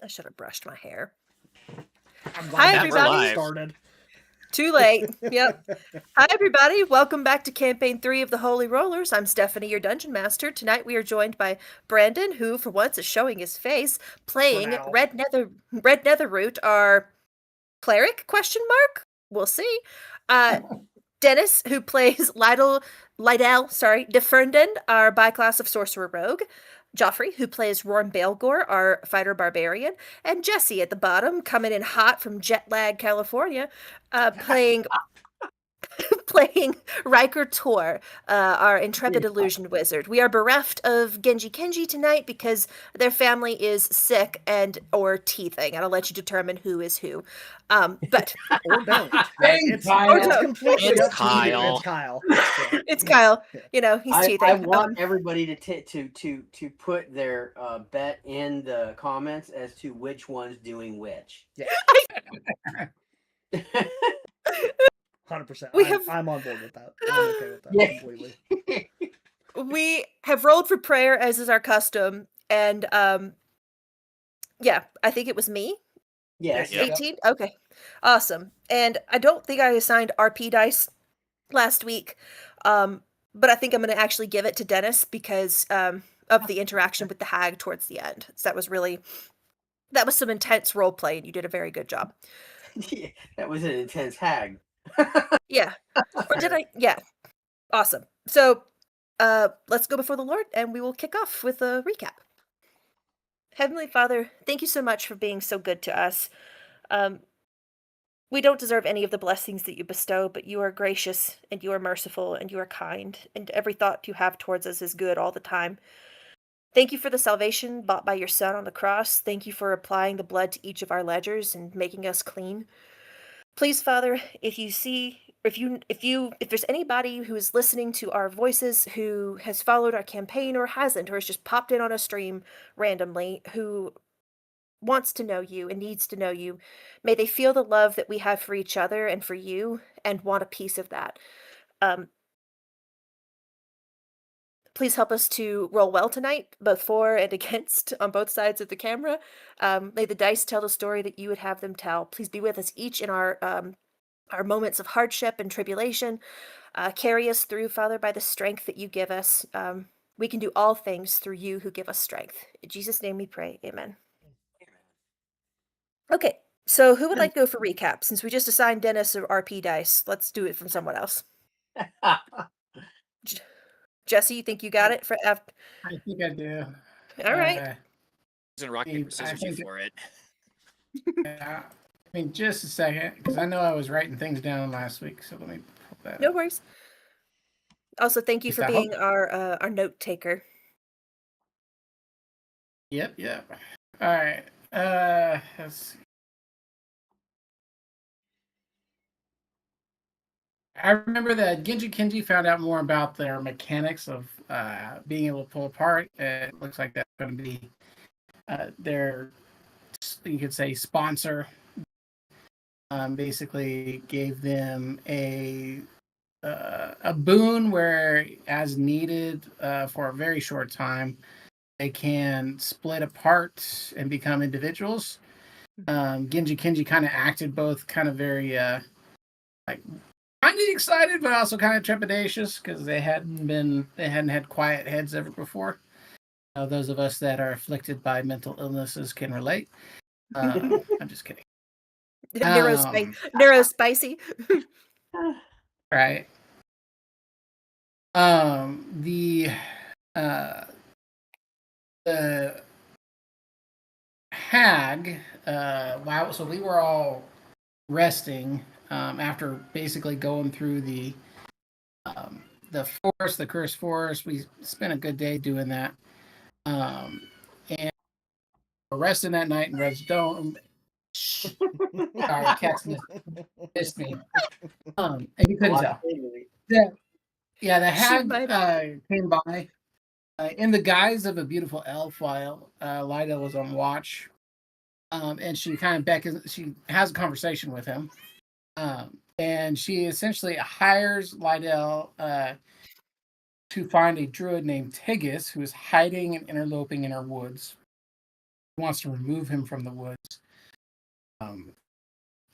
I should have brushed my hair. I'm Hi, glad We're you everybody. live. started. Too late. Yep. Hi, everybody. Welcome back to Campaign 3 of the Holy Rollers. I'm Stephanie, your Dungeon Master. Tonight we are joined by Brandon, who, for once, is showing his face, For playing now. Red Netherroot, our cleric, question mark? We'll see. Dennis, who plays Lydell, Deferndan, our bi-class of Sorcerer Rogue. Joffrey, who plays Rorn Baelgor, our fighter barbarian, and Jesse at the bottom, coming in hot from jet lag, California, playing playing Riker Tor, our intrepid illusion wizard. We are bereft of Genji Kenji tonight because their family is sick and or teething, and I'll let you determine who is who. But Or don't. Hey, It's Kyle. completely It's up to you. Kyle. It's Kyle. Yeah. it's Kyle. Yeah. You know, he's I teething. want everybody to put their bet in the comments as to which one's doing which. Yeah. 100%. We have- I'm on board with that. I'm okay with that Yeah. completely. We have rolled for prayer as is our custom, and yeah, I think it was me. Yes. Yep. 18? Okay. Awesome. And I don't think I assigned RP dice last week. But I think I'm going to actually give it to Dennis because of the interaction with the hag towards the end. So that was some intense role play, and you did a very good job. Yeah, that was an intense hag. Yeah. Or did I? Yeah. Awesome. So let's go before the Lord, and we will kick off with a recap. Heavenly Father, thank you so much for being so good to us. We don't deserve any of the blessings that you bestow, but you are gracious, and you are merciful, and you are kind, and every thought you have towards us is good all the time. Thank you for the salvation bought by your Son on the cross. Thank you for applying the blood to each of our ledgers and making us clean. Please, Father, if there's anybody who is listening to our voices who has followed our campaign or hasn't, or has just popped in on a stream randomly, who wants to know you and needs to know you, may they feel the love that we have for each other and for you and want a piece of that. Please help us to roll well tonight, both for and against, on both sides of the camera. May the dice tell the story that you would have them tell. Please be with us each in our moments of hardship and tribulation. Carry us through, Father, by the strength that you give us. We can do all things through you who give us strength. In Jesus' name we pray. Amen. Okay, so who would like to go for recap? Since we just assigned Dennis or RP dice, let's do it from someone else. Jesse, you think you got it for after? I think I do. All right. Using rock, paper, scissors you for it. Yeah. I mean, just a second, because I know I was writing things down last week, so let me pull that No up. worries. Also, thank you for I being hope- our note taker. Yep. All right. Let's see. I remember that Genji Kenji found out more about their mechanics of being able to pull apart. It looks like that's going to be their, you could say, sponsor. Basically gave them a boon where, as needed, for a very short time, they can split apart and become individuals. Genji Kenji kind of acted both kind of very like kind of excited, but also kind of trepidatious because they hadn't had quiet heads ever before. Those of us that are afflicted by mental illnesses can relate. I'm just kidding. Neurospicy. Right. The hag. Wow. So we were all resting after basically going through the forest, the cursed forest. We spent a good day doing that, and we're resting that night in Red's Dome. Sorry, cats missed me. And you couldn't tell. Yeah, the hag came by in the guise of a beautiful elf while Lyda was on watch. And she kind of beckons, she has a conversation with him. And she essentially hires Lydell to find a druid named Tigis who is hiding and interloping in her woods. wants to remove him from the woods.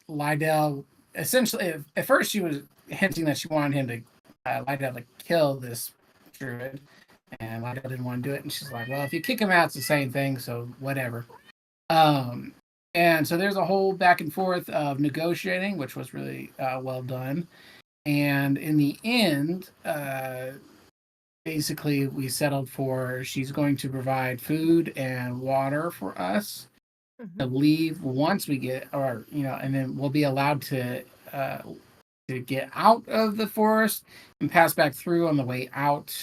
Lydell essentially, at first, she was hinting that she wanted him to Lydell to kill this druid, and Lydell didn't want to do it. And she's like, "Well, if you kick him out, it's the same thing, so whatever." And so there's a whole back and forth of negotiating, which was really well done. And in the end, basically, we settled for she's going to provide food and water for us to leave once we get, or and then we'll be allowed to get out of the forest and pass back through on the way out.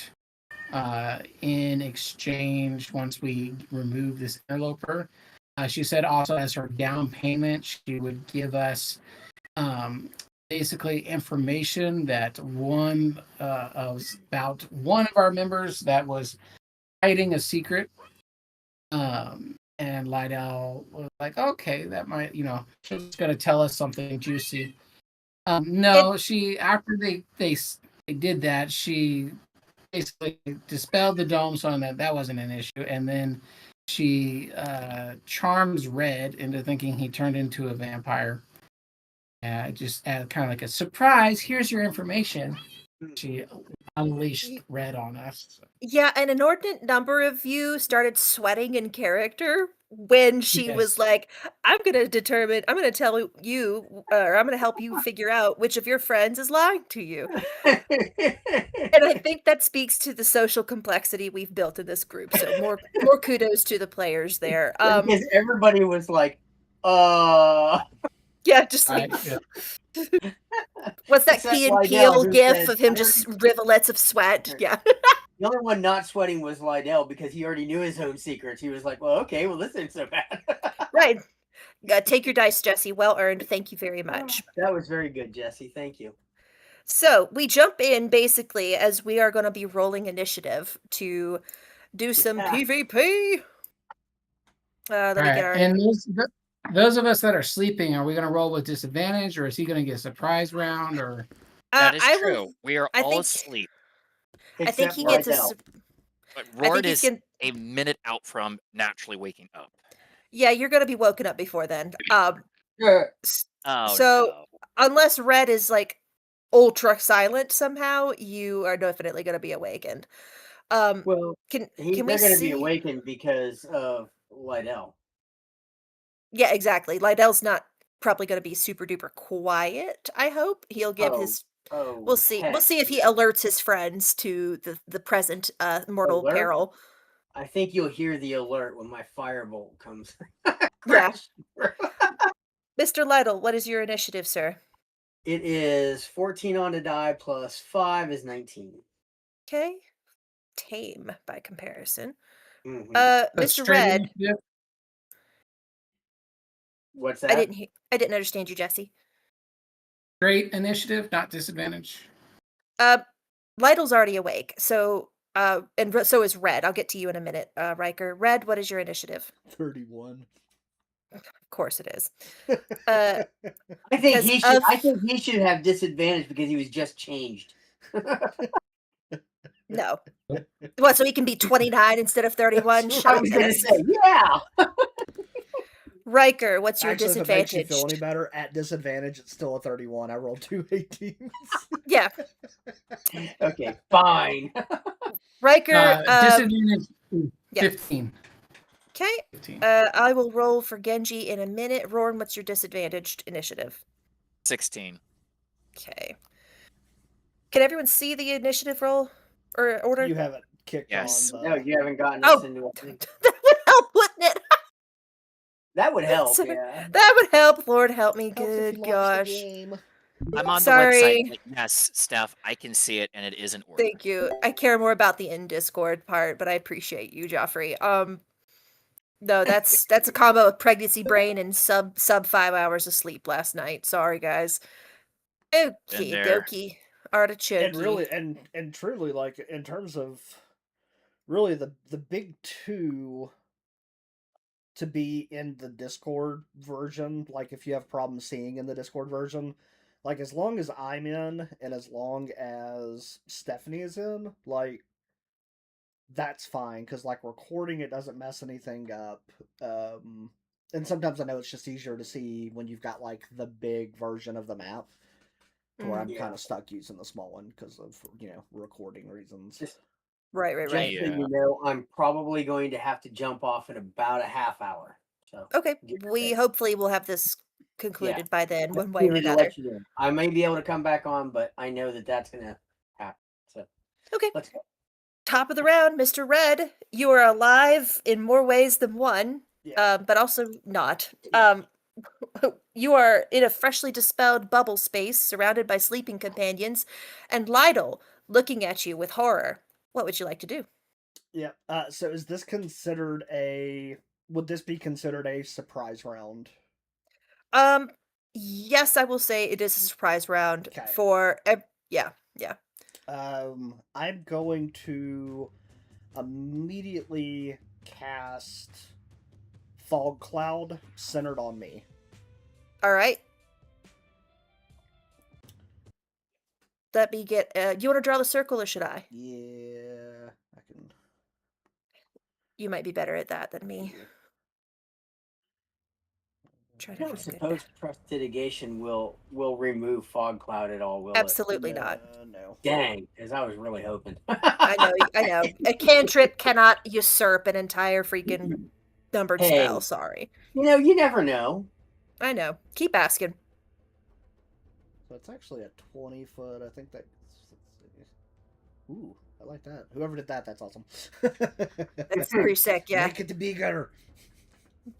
In exchange, once we remove this interloper, she said also as her down payment, she would give us basically information that about one of our members that was hiding a secret. And Lydell was like, okay, that might, she's going to tell us something juicy. No, after they did that, she basically dispelled the dome so that wasn't an issue. And then she charms Red into thinking he turned into a vampire. Just kind of like a surprise, here's your information. She unleashed Red on us. Yeah, an inordinate number of you started sweating in character when she was like, I'm going to tell you, or I'm going to help you figure out which of your friends is lying to you. And I think that speaks to the social complexity we've built in this group. So more kudos to the players there. Because everybody was like, yeah, just like, what's that Except Key and Lydell, Peele who gif said, of him just rivulets of sweat? Yeah. The only one not sweating was Lydell because he already knew his home secrets. He was like, well, okay, well, this ain't so bad. Right. Take your dice, Jesse. Well earned. Thank you very much. That was very good, Jesse. Thank you. So we jump in basically as we are going to be rolling initiative to do some PvP. Let me get our... And those of us that are sleeping, are we going to roll with disadvantage, or is he going to get a surprise round? Or that is true. We are all asleep. I think he gets a... But Rord is a minute out from naturally waking up. Yeah, you're going to be woken up before then. So unless Red is like ultra silent somehow, you are definitely going to be awakened. Well, can they're we going to see... be awakened because of Lydell. Yeah, exactly. Lydell's not probably going to be super duper quiet. I hope he'll give his... we'll see. Heck. We'll see if he alerts his friends to the present mortal peril. I think you'll hear the alert when my firebolt comes. Yeah. Mr. Lydell, what is your initiative, sir? It is 14 on the die plus 5 is 19. Okay. Tame by comparison. Mr. Red. What's that? I didn't understand you, Jesse. Straight initiative, not disadvantage. Lydell's already awake, so and so is Red. I'll get to you in a minute, Riker. Red, what is your initiative? 31. Of course it is. I think he should have disadvantage because he was just changed. No. What, so he can be 29 instead of 31? I was going to say, yeah. Riker, what's your Actually, disadvantage? If it makes you feel any better, at disadvantage, it's still a 31. I rolled 2 18s. Yeah. Okay, fine. Riker, disadvantage 15. Okay. 15. I will roll for Genji in a minute. Rorn, what's your disadvantaged initiative? 16. Okay. Can everyone see the initiative roll or order? You haven't kicked on. No, you haven't gotten us into it. That would help, wouldn't it? That would help, yeah. That would help. Lord help me. Good gosh. I'm on the website. Yes, Steph, I can see it, and it is in order. Thank you. I care more about the in Discord part, but I appreciate you, Joffrey. No, that's a combo of pregnancy brain and sub 5 hours of sleep last night. Sorry, guys. Okie dokie. Artichoke. And really, and truly, like in terms of really the big two to be in the Discord version, like if you have problems seeing in the Discord version, like as long as I'm in and as long as Stephanie is in, like that's fine because like recording it doesn't mess anything up. And sometimes I know it's just easier to see when you've got like the big version of the map, to where I'm Yeah. kind of stuck using the small one because of recording reasons. Just, Right, just right. so you know, I'm probably going to have to jump off in about a half hour. So Okay, give or we take. hopefully will have this concluded by then, one way or Needed to another. let you know. I may be able to come back on, but I know that that's gonna happen. So Okay, let's go. top of the round, Mr. Red. You are alive in more ways than one, Yeah. but also not. Yeah. You are in a freshly dispelled bubble space, surrounded by sleeping companions, and Lytle looking at you with horror. What would you like to do? Yeah. So is this considered a? Would this be considered a surprise round? Um, yes, I will say it is a surprise round Okay. for. Yeah. I'm going to immediately cast Fog Cloud centered on me. All right. Let me get. You want to draw the circle, or should I? Yeah, I can. You might be better at that than me. Yeah. Try I to don't find good. suppose prestidigitation will remove fog cloud at all, will Absolutely not. No. it? Dang, because I was really hoping. I know. A cantrip cannot usurp an entire freaking numbered Hey. spell. Sorry. You never know. I know. Keep asking. So it's actually a 20-foot. I think that. Ooh, I like that. Whoever did that, that's awesome. That's pretty sick. Yeah. Make it to be bigger.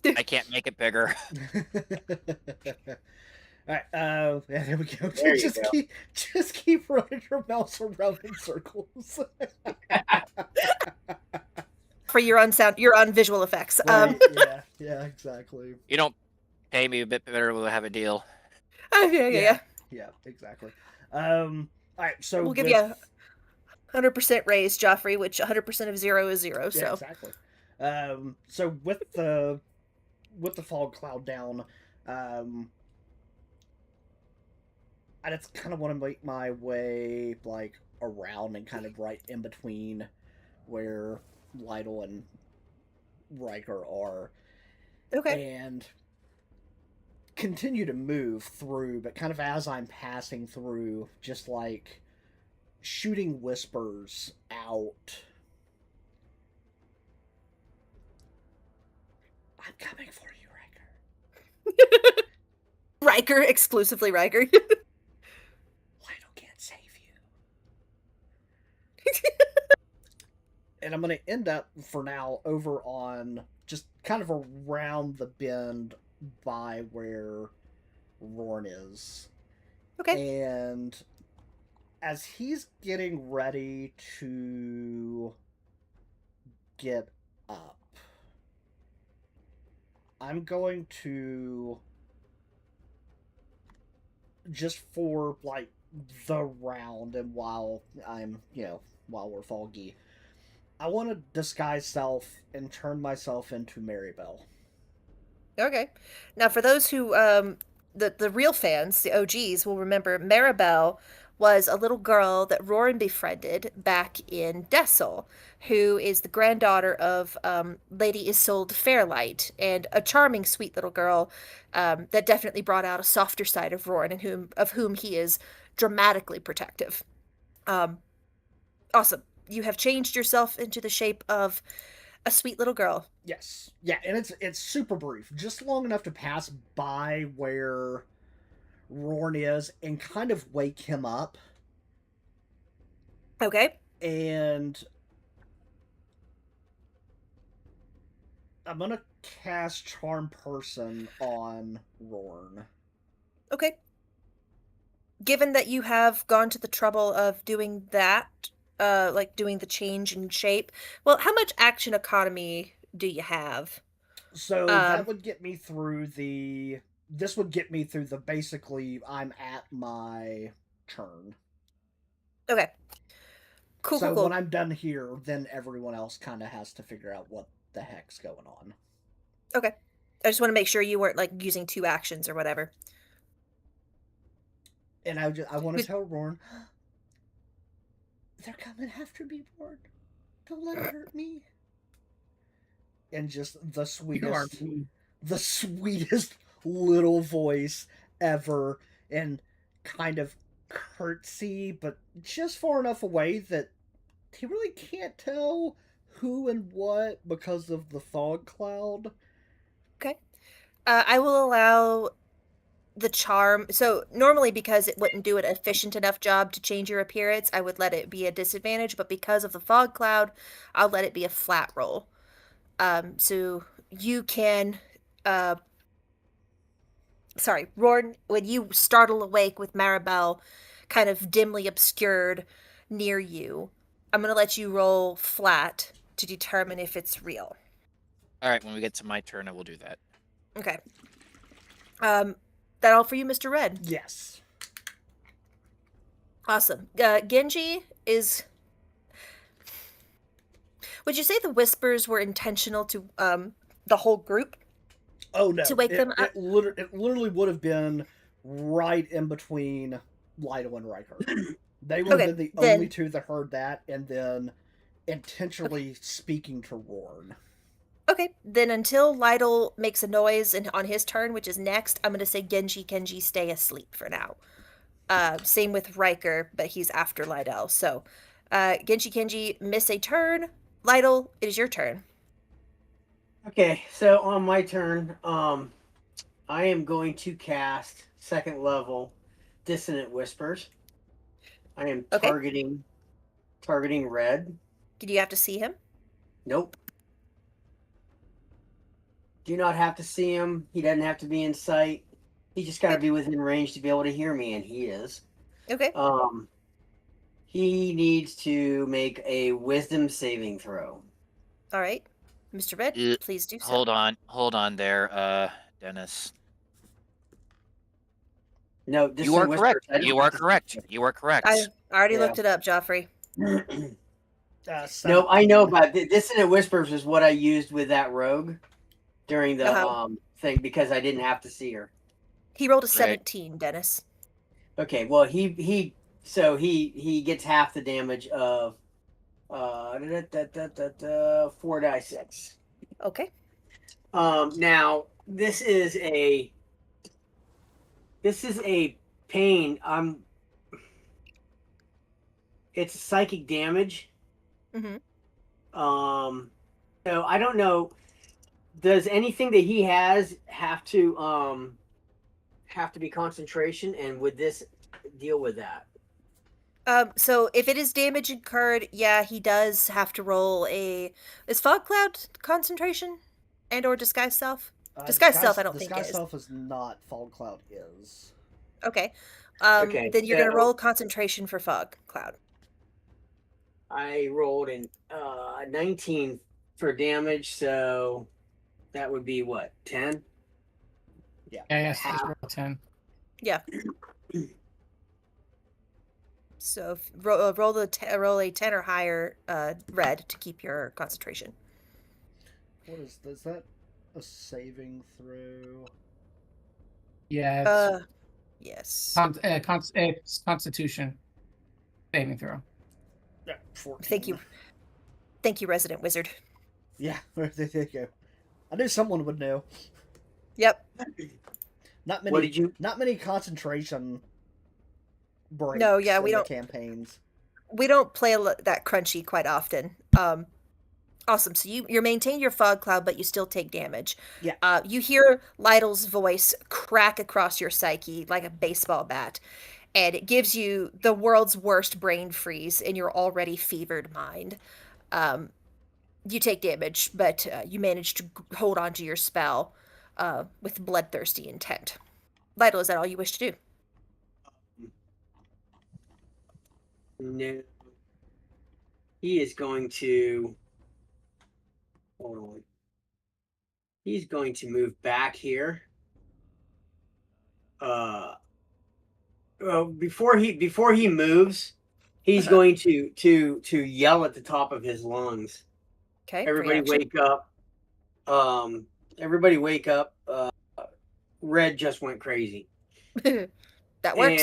I can't make it bigger. Alright, yeah, there we go. There you just go. keep running your mouse around in circles. For your on visual effects. Right, yeah, exactly. You don't pay me a bit better, we'll have a deal. Yeah. Yeah, exactly. Alright, so We'll give you a 100% raise, Joffrey, which 100% of 0 is 0. Yeah, So exactly. So with the fog cloud down, I just kind of want to make my way like around and kind of right in between where Lytle and Riker are, okay. and continue to move through, but kind of as I'm passing through, just like shooting whispers out. I'm coming for you, Riker. Riker, exclusively Riker. Lytle can't save you. And I'm going to end up, for now, over on just kind of around the bend by where Rorn is. Okay. And as he's getting ready to get up, I'm going to, just for like the round and while I'm, while we're foggy, I want to disguise self and turn myself into Maribel. Okay. Now, for those who, the real fans, the OGs, will remember Maribel was a little girl that Roran befriended back in Dessel, who is the granddaughter of Lady Isolde Fairlight, and a charming, sweet little girl that definitely brought out a softer side of Roran, and of whom he is dramatically protective. Awesome. You have changed yourself into the shape of a sweet little girl. Yes. Yeah, and it's super brief. Just long enough to pass by where Rorn is and kind of wake him up. Okay. And I'm going to cast Charm Person on Rorn. Okay. Given that you have gone to the trouble of doing that, like doing the change in shape, well, how much action economy do you have? So that would get me through this would get me through the basically I'm at my turn. Okay. Cool. When I'm done here, then everyone else kind of has to figure out what the heck's going on. Okay. I just want to make sure you weren't like using 2 actions or whatever. And I want to tell Rorn, they're coming after me, Rorn. Don't let it hurt me. And just the You are sweetest little voice ever, and kind of curtsy, but just far enough away that he really can't tell who and what because of the fog cloud. Okay. I will allow the charm. So normally, because it wouldn't do an efficient enough job to change your appearance, I would let it be a disadvantage. But because of the fog cloud, I'll let it be a flat roll. So you can, sorry, Rorn, when you startle awake with Maribel kind of dimly obscured near you, I'm gonna let you roll flat to determine if it's real. All right, when we get to my turn, I will do that. Okay. That all for you, Mr. Red? Yes. Awesome. Genji is. Would you say the whispers were intentional to the whole group? Oh no! To wake them up? It literally would have been right in between Lytle and Riker. They would have Okay, been the then- only two that heard that, and then intentionally speaking to Rorn. Okay, then until Lytle makes a noise and on his turn, which is next, I'm going to say Genji, Kenji, stay asleep for now. Same with Riker, but he's after Lytle. So, Genji, Kenji, miss a turn. Lytle, it is your turn. Okay, so on my turn, I am going to cast second level Dissonant Whispers. I am Okay. targeting Red. Did you have to see him? Nope. Do not have to see him. He doesn't have to be in sight. He just got to be within range to be able to hear me, and he is. Okay. He needs to make a Wisdom saving throw. All right. Mr. Red, Uh, please do so. Hold on there, Dennis. No, You Dissonant are Whispers, correct. I don't You have are to- correct. You are correct. I already Yeah. looked it up, Joffrey. No, I know, but Dissonant Whispers is what I used with that rogue during the Uh-huh. thing because I didn't have to see her. He rolled a Right. 17, Dennis. Okay, well he gets half the damage of 4d6. Okay. Now this is a pain. It's psychic damage. Mm-hmm. So I don't know. Does anything that he has have to be concentration, and would this deal with that? So if it is damage incurred, yeah, he does have to roll a. Is fog cloud concentration, and/or disguise self? Disguise self, I don't think Disguise is. self is not. Fog cloud is. Okay. Okay, Then you're gonna so- roll concentration for fog cloud. I rolled in 19 for damage, so that would be what, 10? Yeah, yes, Half. just roll 10. Yeah. So roll a 10 or higher red to keep your concentration. What is that? A saving throw? Yeah, it's, Yes. it's Constitution saving throw. Yeah, 14. Thank you, resident wizard. Yeah, there you go. I knew someone would know. Yep. Not many. What did you? Not many concentration breaks. No, yeah, in we the don't- campaigns. We don't play that crunchy quite often. Awesome. So you maintain your fog cloud, but you still take damage. Yeah. You hear Lytle's voice crack across your psyche like a baseball bat, and it gives you the world's worst brain freeze in your already fevered mind. You take damage, but you manage to hold on to your spell with bloodthirsty intent. Lytle, is that all you wish to do? No. He is going to. Hold on. He's going to move back here. Before he moves, he's going to yell at the top of his lungs. Okay. Everybody wake up. Everybody wake up. Red just went crazy. That works.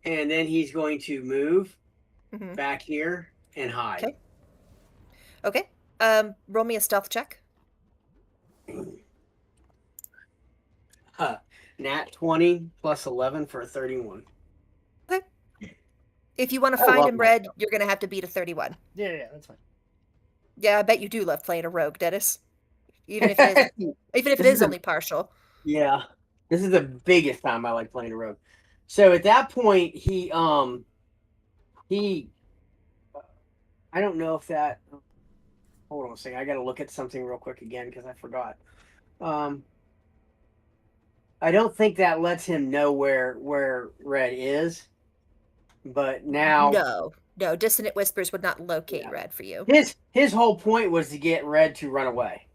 And then he's going to move Mhm. back here and hide. Okay. Okay. Roll me a stealth check. Nat 20 plus 11 for a 31. Okay. If you want to I find love him, Red, myself. you're gonna have to beat a 31. Yeah, that's fine. Yeah, I bet you do love playing a rogue, Dennis. Even if it is, even if it This is is a- only partial. Yeah, this is the biggest time I like playing a rogue. So at that point, he I don't know if that. Hold on a second. I got to look at something real quick again because I forgot. I don't think that lets him know where Red is. But now No, Dissonant Whispers would not locate Yeah. Red for you. his whole point was to get Red to run away.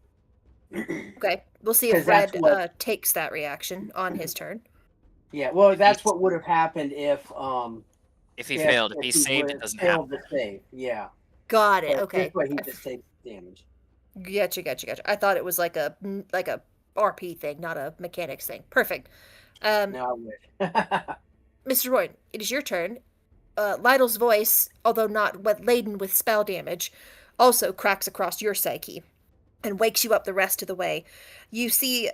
Okay, we'll see 'Cause if that's Red what- takes that reaction on his turn. Yeah, well, that's what would have happened if If he failed, if he saved, would've it doesn't failed happen. the save. Yeah. Got it. But Okay. This way he just takes damage. Gotcha. I thought it was like a RP thing, not a mechanics thing. Perfect. No, I wish. Mr. Roy, it is your turn. Lytle's voice, although not laden with spell damage, also cracks across your psyche and wakes you up the rest of the way. You see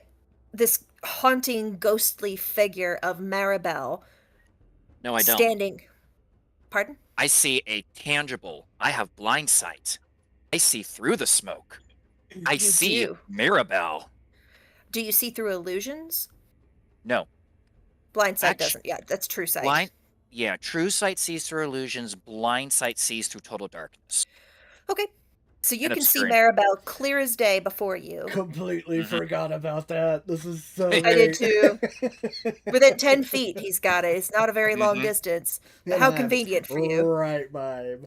this haunting, ghostly figure of Maribel No, I don't. standing. Pardon? I see a tangible. I have blind sight. I see through the smoke. I You see do. Mirabelle. Do you see through illusions? No, Blind sight Actu- doesn't. Yeah, that's true sight. blind. Yeah, true sight sees through illusions. Blind sight sees through total darkness. Okay. So you And can see obscuring. Maribel clear as day before you. Completely Mhm. forgot about that. This is so I did too. Within 10 feet, he's got it. It's not a very long Mhm. distance. But how convenient for you. Right, babe.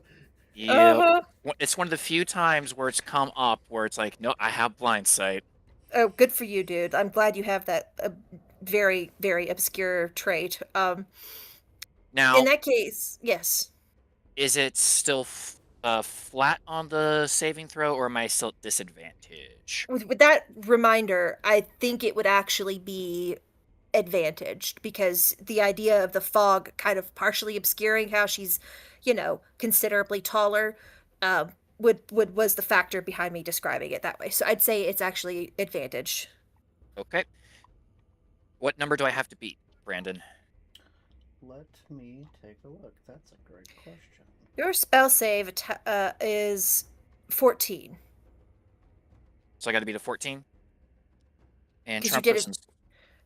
Yeah, Uh-huh. it's one of the few times where it's come up where it's like, no, I have blind sight. Oh, good for you, dude. I'm glad you have that very, very obscure trait. Now, In that case, yes. is it still flat on the saving throw, or am I still at disadvantage? With that reminder, I think it would actually be advantaged because the idea of the fog kind of partially obscuring how she's, considerably taller, was the factor behind me describing it that way. So I'd say it's actually advantage. Okay. What number do I have to beat, Brandon? Let me take a look. That's a great question. Your spell save is 14. So I got to beat a 14. And 'Cause you charm did it- person's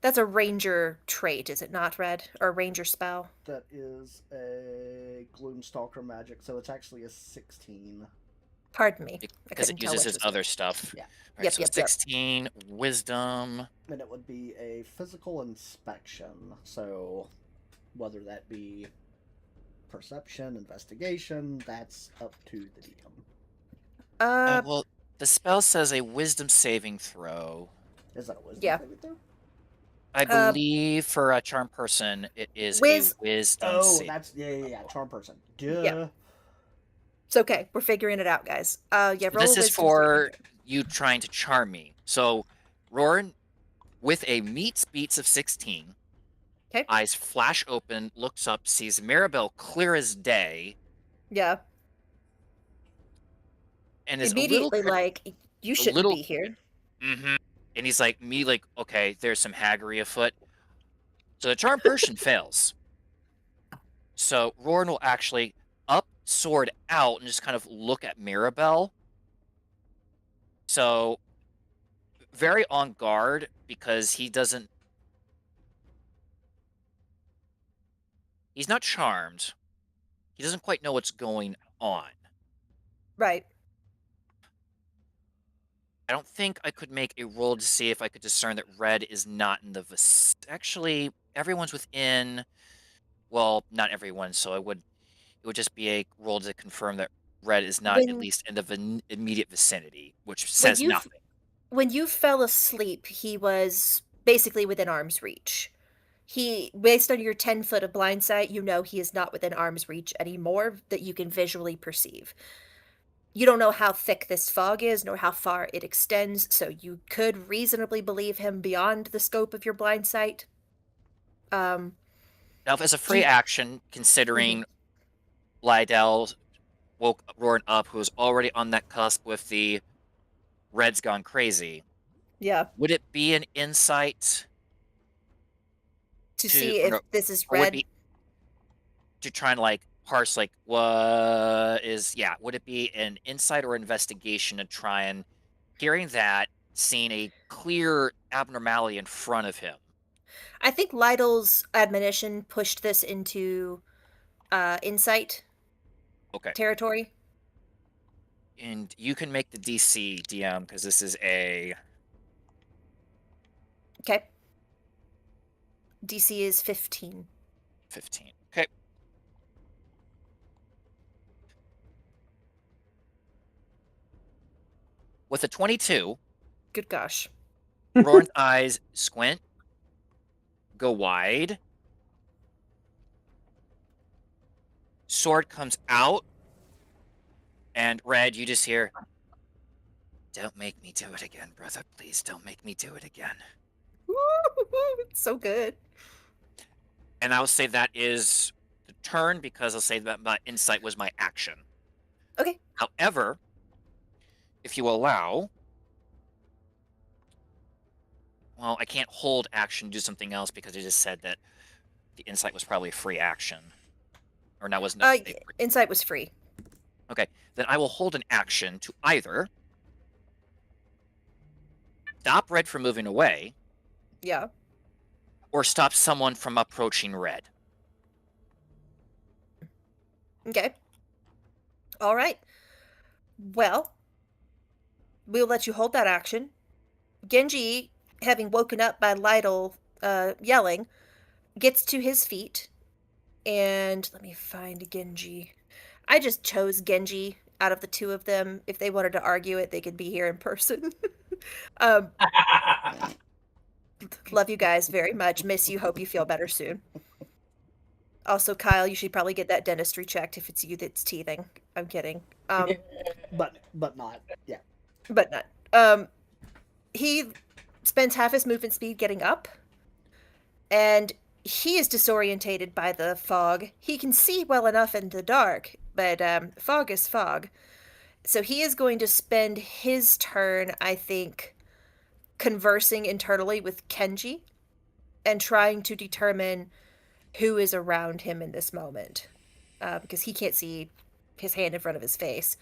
That's a ranger trait, is it not, Red? Or a ranger spell? That is a Gloomstalker magic, so it's actually a 16. Pardon me. I because couldn't it tell uses which his was other stuff. Yeah. Right, Yep, so yep. 16 wisdom. And it would be a physical inspection, so whether that be perception, investigation, that's up to the DM. Well, the spell says a wisdom saving throw. Is that a wisdom Yeah. saving throw? I believe for a charm person, it is a wisdom Oh, save. that's yeah, charm person. Duh. Yeah. It's okay. We're figuring it out, guys. Yeah, roll This a is wisdom for saving you trying to charm me. So, Roran, with a meets beats of 16, Okay. eyes flash open, looks up, sees Maribel clear as day, throw. Yeah. and is Immediately, a little like, you shouldn't little- be here. Mm-hmm. And he's like, okay, there's some haggery afoot. So the charm person fails. So Roran will actually up, sword out, and just kind of look at Maribel. So very on guard because he's not charmed. He doesn't quite know what's going on. Right. I don't think I could make a roll to see if I could discern that Red is not in the Actually, everyone's within. Well, not everyone, so it would just be a roll to confirm that Red is not at When- least in the immediate vicinity, which says you- nothing. When you fell asleep, he was basically within arm's reach. Based on your 10 foot of blind sight, you know he is not within arm's reach anymore that you can visually perceive. You don't know how thick this fog is, nor how far it extends, so you could reasonably believe him beyond the scope of your blind sight. Now, as a free you- action, considering Lydell woke Roran up, who was already on that cusp with the red's gone crazy. Yeah. Would it be an insight To to, see or if no, this is or would red. be to try and like parse like what is, yeah, would it be an insight or investigation to try and hearing that, seeing a clear abnormality in front of him? I think Lytle's admonition pushed this into insight Okay. territory. And you can make the DC, DM, because this is a Okay. DC is 15. 15. Okay. With a 22, Good gosh. Roran's eyes squint, go wide. Sword comes out, and Red, you just hear, "Don't make me do it again, brother. Please don't make me do it again." It's so good. And I will say that is the turn because I'll say that my insight was my action. Okay. However, if you allow, well, I can't hold action, do something else because it just said that the insight was probably a free action. Or now wasn't it? Insight was free. Okay, then I will hold an action to either stop Red from moving away Yeah. or stop someone from approaching Red. Okay. All right. Well, we'll let you hold that action. Genji, having woken up by Lytle yelling, gets to his feet. And let me find Genji. I just chose Genji out of the two of them. If they wanted to argue it, they could be here in person. um, love you guys very much. Miss you. Hope you feel better soon. Also, Kyle, you should probably get that dentistry checked if it's you that's teething. I'm kidding. But not. Yeah. But not. He spends half his movement speed getting up, and he is disorientated by the fog. He can see well enough in the dark, but fog is fog. So he is going to spend his turn, I think, conversing internally with Kenji and trying to determine who is around him in this moment, because he can't see his hand in front of his face.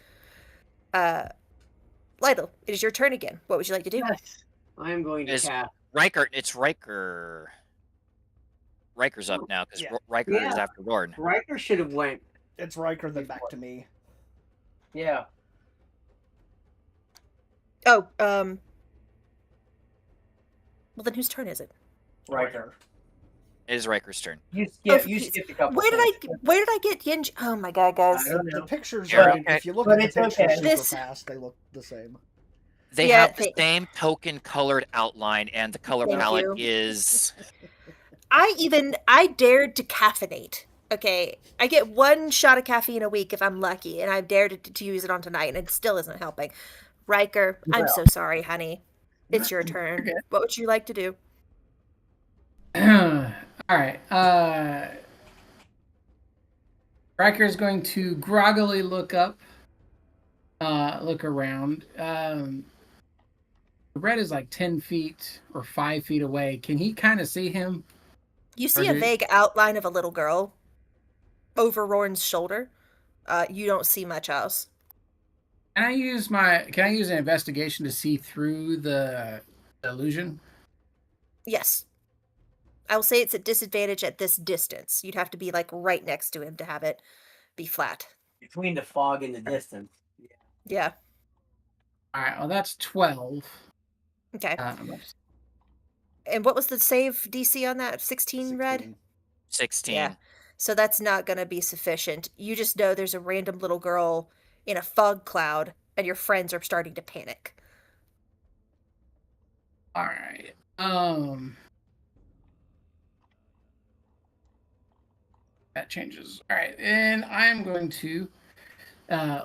Lytle, it is your turn again. What would you like to do? Yes, I'm going to Is cast. Riker, it's Riker. Riker's up now because Yeah. Riker is Yeah. after Roran. Riker should have went. It's Riker, then back to me. Yeah. Oh, well then whose turn is it? Riker. It is Riker's turn. You Oh, skipped a couple. Where did I get Genji? Oh my god, guys. I don't The know. pictures, You're are, okay. if you look But at the it's pictures okay. super This- fast, they look the same. They Yeah, have the same token colored outline, and the color Thank palette you. is I dared to caffeinate. Okay, I get one shot of caffeine a week if I'm lucky, and I've dared to use it on tonight, and it still isn't helping. Riker, I'm so sorry, honey. It's your turn. Okay. What would you like to do? All right. Riker's going to groggily look up, look around. Red is like 10 feet or 5 feet away. Can he kind of see him? You see a Okay. vague outline of a little girl over Roran's shoulder. You don't see much else. Can I use an investigation to see through the illusion? Yes. I will say it's a disadvantage at this distance. You'd have to be like right next to him to have it be flat. Between the fog and the distance. Yeah. All right. Well, that's 12. Okay. Um, And what was the save DC on that? 16 red? 16. 16. Yeah. So that's not going to be sufficient. You just know there's a random little girl in a fog cloud and your friends are starting to panic. all right. That changes. All right. And I'm going to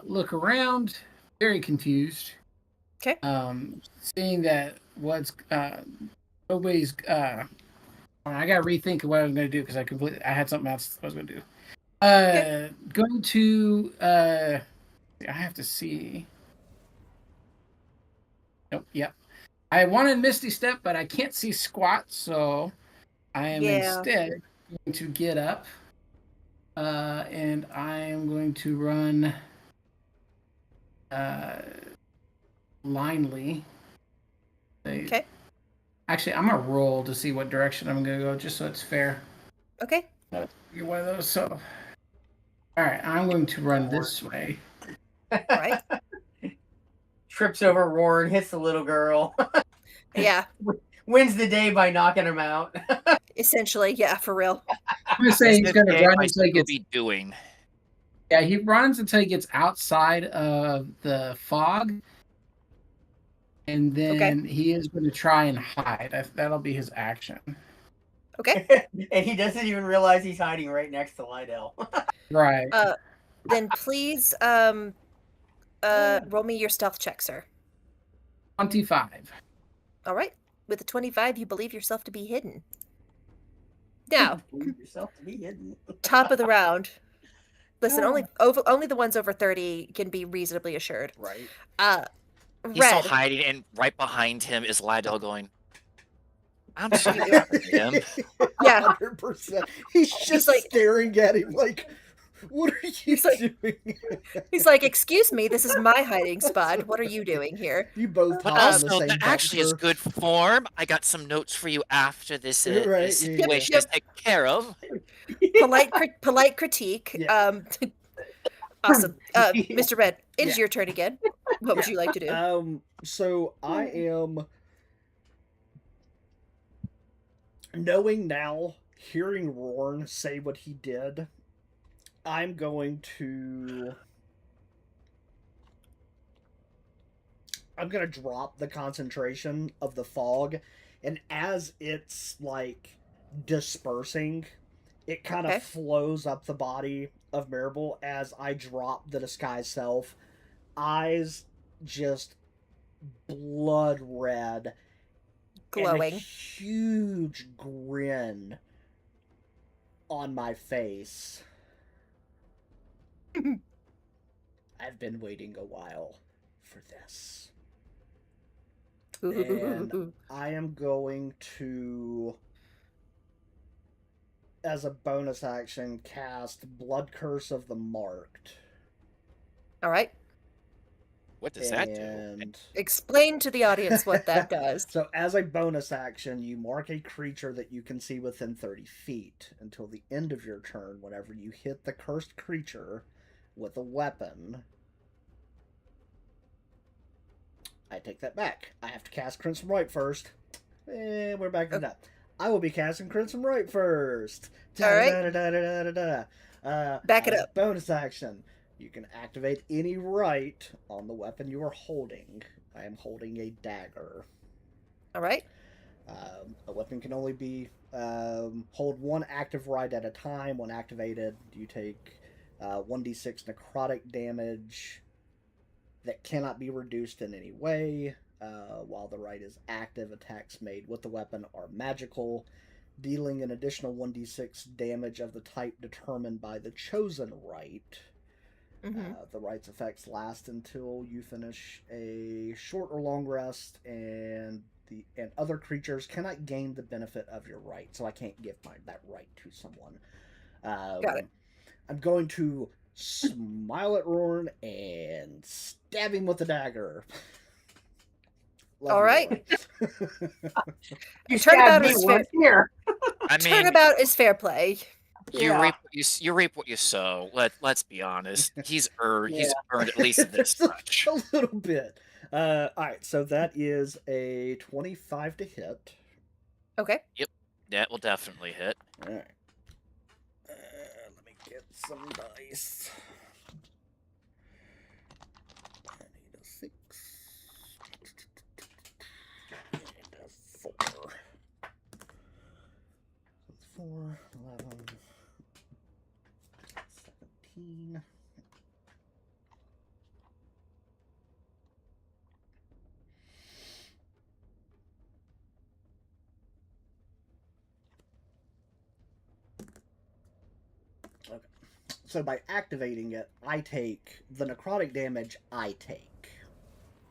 look around, very confused. Okay. Seeing that nobody's I gotta rethink of what I was gonna do because I had something else I was gonna do. Okay. Going to I have to see. Nope. Yep. I wanted Misty Step, but I can't see squat, so I am Yeah. instead going to get up, and I am going to run blindly. Okay. Actually, I'm gonna roll to see what direction I'm gonna go, just so it's fair. Okay. Get one of those. So, all right, I'm going to run this way. Right. Trips over Roran, hits the little girl, Yeah. wins the day by knocking him out. Essentially, yeah, for real. I'm gonna say he's gonna run until he gets. doing. Yeah, he runs until he gets outside of the fog, and then he is going to try and hide. That'll be his action. Okay. And he doesn't even realize he's hiding right next to Lydell. Right. Then please roll me your stealth check, sir. 25. All right. With a 25, you believe yourself to be hidden. Now, Believe yourself to be hidden. top of the round. Listen, only the ones over 30 can be reasonably assured. Right. He's still Red. hiding, and right behind him is Lydell going, I'm sorry for him. Yeah. 100%. He's just like- staring at him like, what are you He's like- doing? He's like, excuse me, this is my hiding spot. What are you doing here? You both But hop on the also, same that actually is bumper. good form. I got some notes for you after this, Right, this yeah, situation yeah. is taken care of. Polite critique. Yeah. Awesome. Mr. Red, it is your turn again. What would you like to do? So I am knowing now, hearing Rorn say what he did, I'm going to drop the concentration of the fog, and as it's like dispersing, it kind of Okay. flows up the body of Maribel as I drop the disguise self. Eyes just blood red, and a Glowing. huge grin on my face. I've been waiting a while for this. And I am going to, as a bonus action, cast Blood Curse of the Marked. All right. What does that do? And Explain to the audience what that does. so, as a bonus action, you mark a creature that you can see within 30 feet until the end of your turn. Whenever you hit the cursed creature with a weapon, I take that back. I have to cast Crimson Right first. And we're back to that. I will be casting Crimson Right first. All right. Back it As up. Bonus action. You can activate any right on the weapon you are holding. I am holding a dagger. All right. A weapon can only be hold one active right at a time. When activated, you take 1d6 necrotic damage that cannot be reduced in any way. While the right is active, attacks made with the weapon are magical, dealing an additional 1d6 damage of the type determined by the chosen right. Mm-hmm. The right's effects last until you finish a short or long rest, and other creatures cannot gain the benefit of your right, so I can't give that right to someone. Got it. I'm going to smile at Rorn and stab him with the dagger. Love All you, right. Rorn. You Turnabout stabbed me is once here. I mean, Turnabout is fair play. you Yeah. reap what you sow. Let's be honest. He's earned at least this Just much. a little bit. All right, so that is a 25 to hit. Okay. That will definitely hit. All right. Let me get some dice. I need a 6. And a 4. 4, 11, 17. Okay. So by activating it, I take the necrotic damage I take.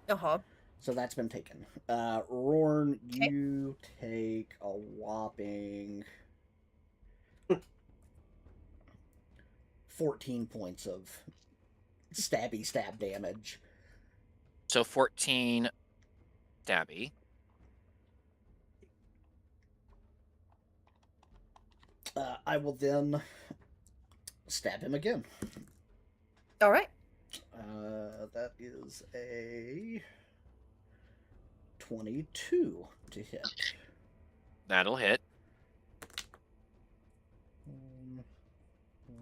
Uh-huh. So that's been taken. Rorn, Okay. you take a whopping 14 points of stab damage. So 14 stabby. I will then stab him again. All right. That is a 22 to hit. That'll hit.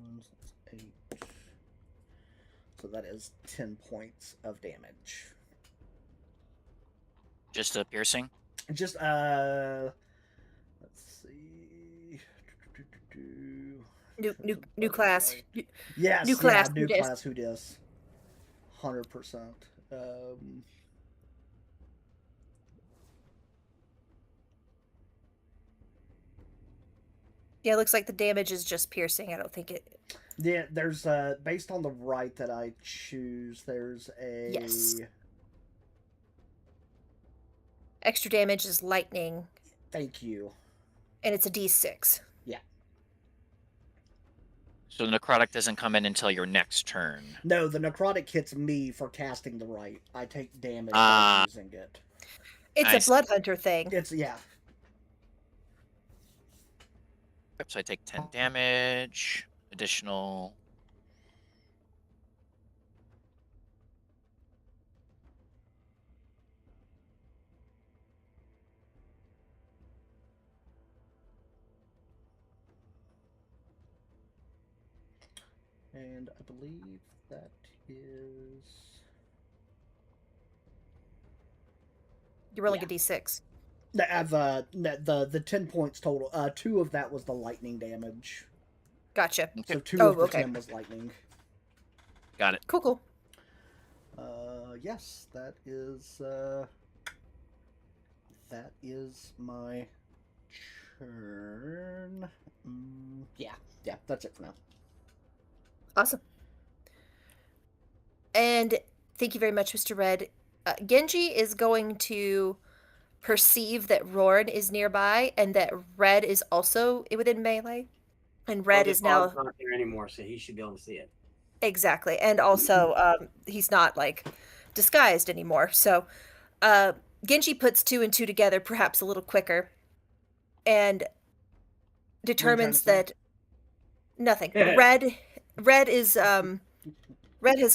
That's 8. So that is 10 points of damage. Just a piercing. Just let's see. New class. Yes, New class, new who dis? class. Who dis? 100%. Yeah, it looks like the damage is just piercing. I don't think it. Yeah, there's based on the right that I choose, there's a Yes. Extra damage is lightning, Thank you. and it's a D6. So the necrotic doesn't come in until your next turn. No, the necrotic hits me for casting the right. I take damage Ah. by using it. It's Nice. a blood hunter thing. It's yeah. Yep, so I take 10 damage. Additional. And I believe that is You're rolling Yeah. a D6. I've the 10 points total. 2 of that was the lightning damage. Gotcha. So 2 Oh, of the okay. 10 was lightning. Got it. Cool. Yes, that is my turn. Yeah, that's it for now. Awesome. And thank you very much, Mr. Red. Genji is going to perceive that Rorn is nearby and that Red is also within melee. And Red is now not there anymore, so he should be able to see it. exactly. And also he's not like disguised anymore. So Genji puts 2 and 2 together perhaps a little quicker and determines say? that nothing. Red has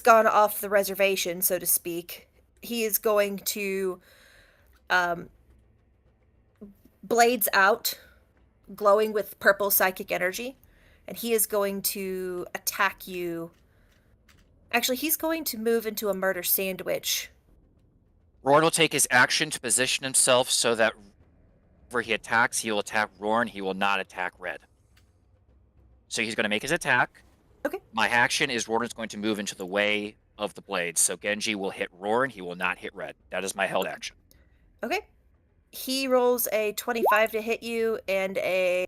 gone off the reservation, so to speak. He is going to blades out, glowing with purple psychic energy, and he is going to attack you. Actually, he's going to move into a murder sandwich. Rorn will take his action to position himself so that whenever he attacks, he will attack Rorn. He will not attack Red. So he's going to make his attack. Okay. My action is Rorn is going to move into the way of the blades. So Genji will hit Rorn. He will not hit Red. That is my held action. Okay. He rolls a 25 to hit you and a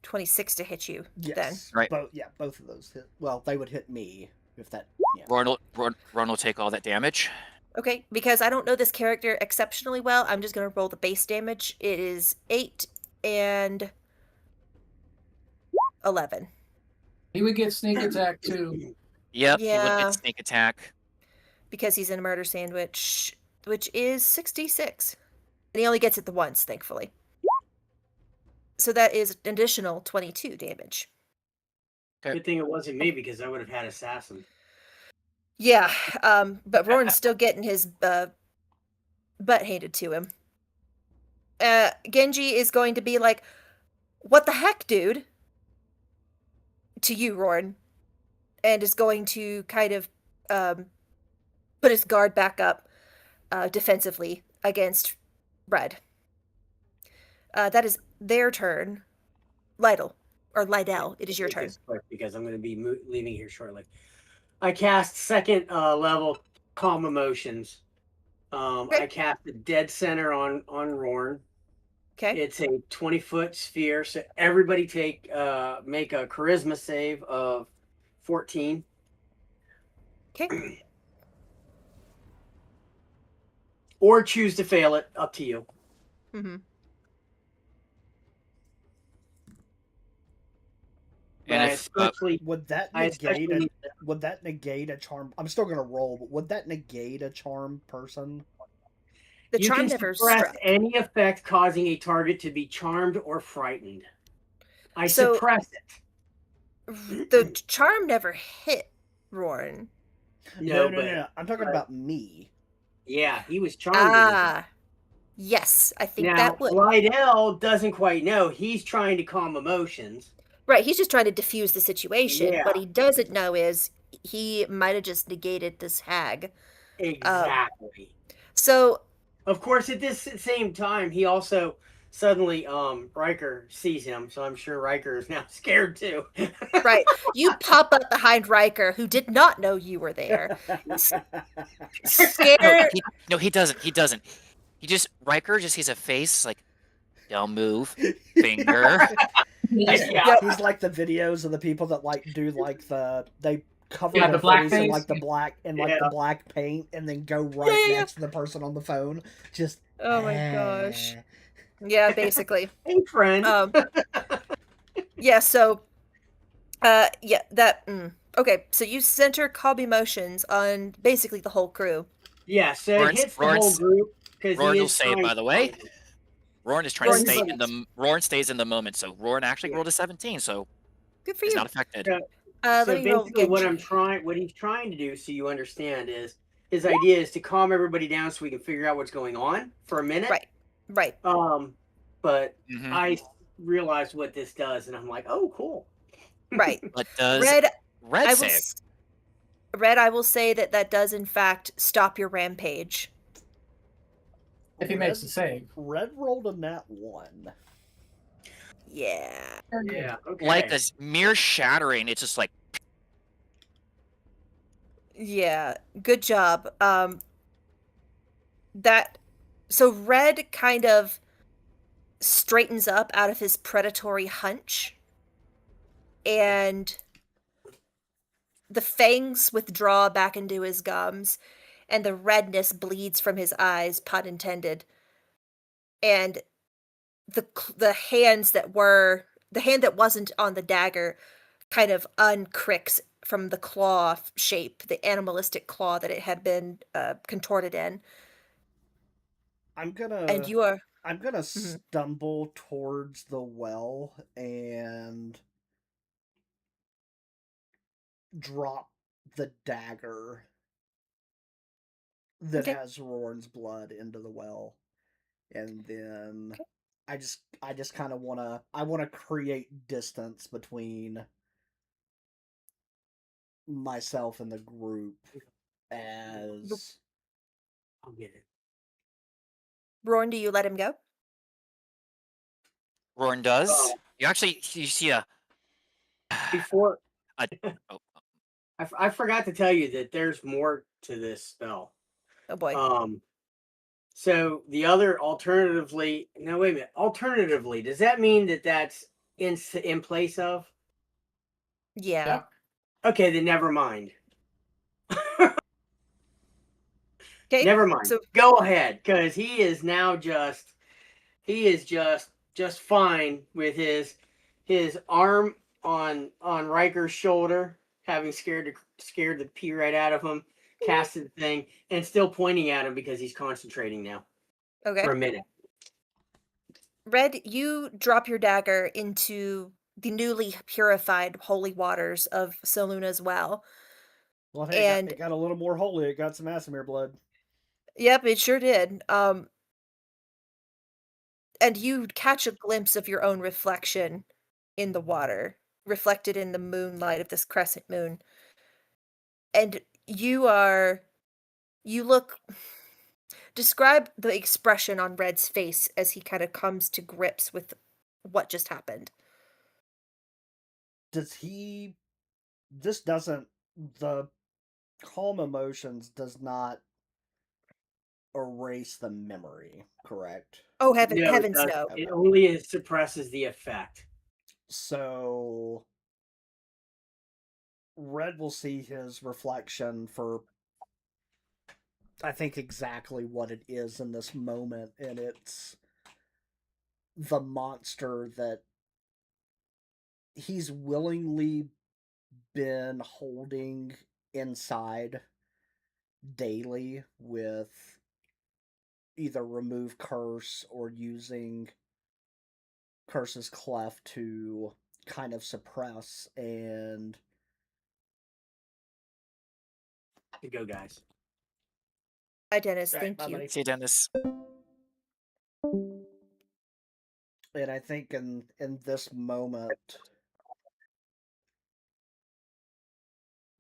26 to hit you then. Yes. Right. Both of those hit. Well, they would hit me if that. Yeah. Rorn will take all that damage. Okay, because I don't know this character exceptionally well, I'm just going to roll the base damage. It is 8 and 11. He would get sneak attack too. Yep, he would Yeah. get sneak attack. Because he's in a murder sandwich, which is 66. And he only gets it the once, thankfully. So that is an additional 22 damage. Good thing it wasn't me because I would have had assassin. Yeah, but Roran's still getting his butt handed to him. Genji is going to be like, "What the heck, dude?" to you, Roran, and is going to kind of put his guard back up defensively against Red. That is their turn. Lydell, it is your turn. Quick because I'm going to be leaving here shortly. I cast second level calm emotions. Okay. I cast the dead center on Rorn. Okay. It's a 20-foot sphere, so everybody make a charisma save of 14. Okay. Or choose to fail it. Up to you. Mm-hmm. But And I if especially, Would that I negate especially a, need would that negate a charm? I'm still gonna roll, but would that negate a charm person? The you charm can never suppress struck. any effect causing a target to be charmed or frightened. I So- suppress The charm never hit Roran. it. No. I'm talking about me. Yeah, he was charmed. in this. Ah. Yes, I think Now, that would. Lydell doesn't quite know. He's trying to calm emotions. Right, he's just trying to diffuse the situation. Yeah. What he doesn't know is he might have just negated this hag. Exactly. So Of course, at this same time, he also suddenly Riker sees him, so I'm sure Riker is now scared too. right, you pop up behind Riker, who did not know you were there. Scared. no, he doesn't. He doesn't. He just Riker just sees a face like, don't move, finger. Yeah. He's like the videos of the people that like do like they cover Yeah, their the black face in face. like the black and like Yeah. the black paint and then go right Yeah. next to the person on the phone. Just Oh my gosh. Yeah, basically. Hey, friend. Yeah, so okay, so you center calm emotions on basically the whole crew. Yeah, so it Roran's- hits the whole Roran's- group because Roran he will is save, trying by to the way. calm them. Roran is trying to Roran's stay like- in the. Roran stays in the moment, so Roran actually Yeah. rolled a 17, so Good for he's you. not affected. Yeah. Let So me roll basically, what Genji. what he's trying to do, so you understand, is his idea is to calm everybody down so we can figure out what's going on for a minute. Right. But Mhm. I realized what this does, and I'm like, oh, cool. Right. But does Red, Red I will save? Red, I will say that does in fact stop your rampage. If he makes the save. Red rolled a nat 1. Yeah. Yeah. Okay. Like this mere shattering, it's just like Yeah. Good job. So Red kind of straightens up out of his predatory hunch, and the fangs withdraw back into his gums, and the redness bleeds from his eyes, pun intended. And the hand that wasn't on the dagger kind of uncricks from the claw shape, the animalistic claw that it had been contorted in. I'm gonna And you are stumble towards the well and drop the dagger that Okay. has Roran's blood into the well. And then Okay. I just kind of want to create distance between myself and the group as I'll get it. Roran, do you let him go? Roran does. Oh. You see a Before oh, I forgot to tell you that there's more to this spell. Oh boy. So the other alternatively, no, wait a minute. Alternatively, does that mean that that's in place of? Yeah. Okay, then never mind. Okay. Never mind. So Go ahead, because he is just fine with his arm on Riker's shoulder, having scared the pee right out of him, casted the thing, and still pointing at him because he's concentrating now okay. for a minute. Red, you drop your dagger into the newly purified holy waters of Soluna's well. well, hey, And- it got a little more holy. It got some Asimir blood. Yep, it sure did. And you catch a glimpse of your own reflection in the water, reflected in the moonlight of this crescent moon. And you look. Describe the expression on Red's face as he kind of comes to grips with what just happened. The calm emotions does not, erase the memory, correct? Oh, No, it heavens doesn't. no. It only suppresses the effect. So Red will see his reflection for, I think, exactly what it is in this moment, and it's the monster that he's willingly been holding inside daily with either remove curse or using curse's clef to kind of suppress. And To go, guys. Hi, Dennis. All right, Thank bye, you. buddy. See, Dennis. And I think in this moment,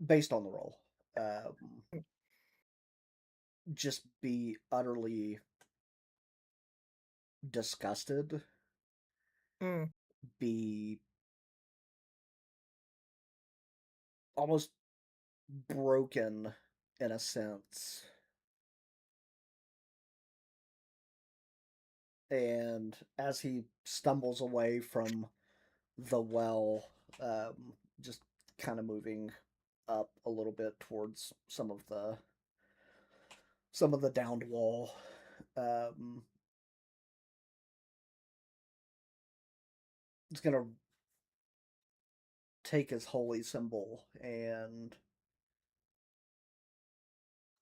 based on the roll, just be utterly disgusted, Mm. be almost broken in a sense. And as he stumbles away from the well, just kind of moving up a little bit towards some of the downed wall, he's gonna take his holy symbol and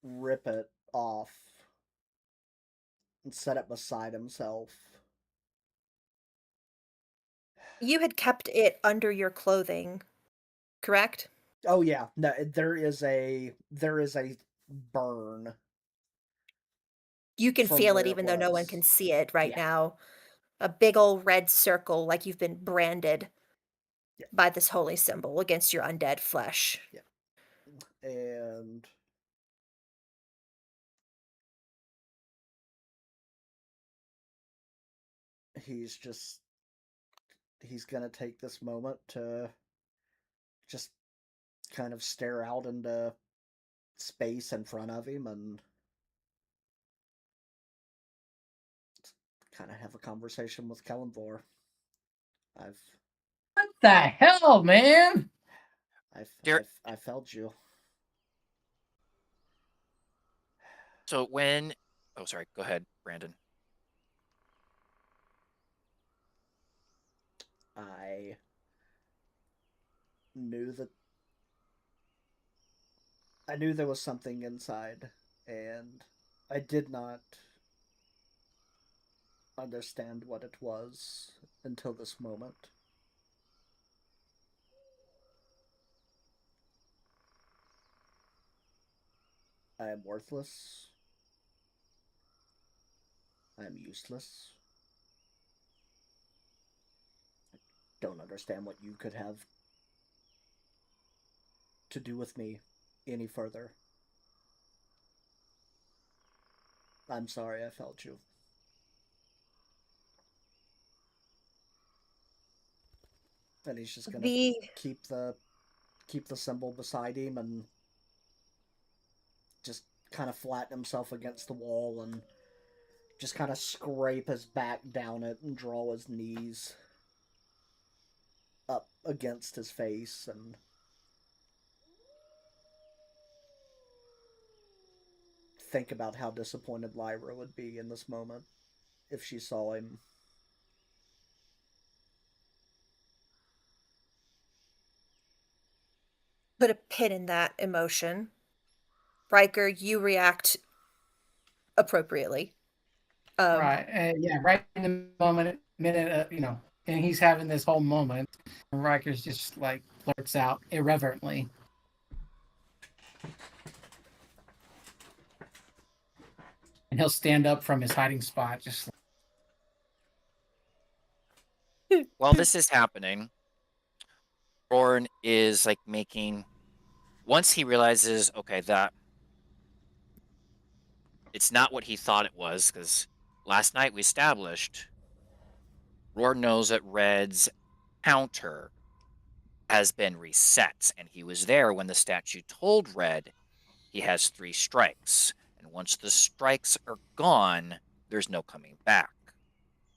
rip it off and set it beside himself. You had kept it under your clothing, correct? Oh yeah, no, there is a burn. You can From feel where it it even though no one was. can see it right Yeah. now. A big old red circle like you've been branded Yeah. by this holy symbol against your undead flesh. And he's gonna take this moment to just kind of stare out into space in front of him and kind of have a conversation with Kellenvor. What the hell, man? I felt you. So when... Oh, sorry. Go ahead, Brandon. I knew there was something inside, and I did not understand what it was until this moment. I am worthless. I am useless. I don't understand what you could have to do with me any further. I'm sorry I failed you. And he's just gonna keep the symbol beside him and just kind of flatten himself against the wall and just kind of scrape his back down it and draw his knees up against his face and think about how disappointed Lyra would be in this moment if she saw him. Put a pin in that emotion. Riker, you react appropriately. Right. Yeah, right in the minute, and he's having this whole moment, and Riker's just like blurts out irreverently. And he'll stand up from his hiding spot, just While this is happening, Orn is like making... Once he realizes, okay, that it's not what he thought it was, because last night we established Roar knows that Red's counter has been reset, and he was there when the statue told Red he has 3 strikes. And once the strikes are gone, there's no coming back.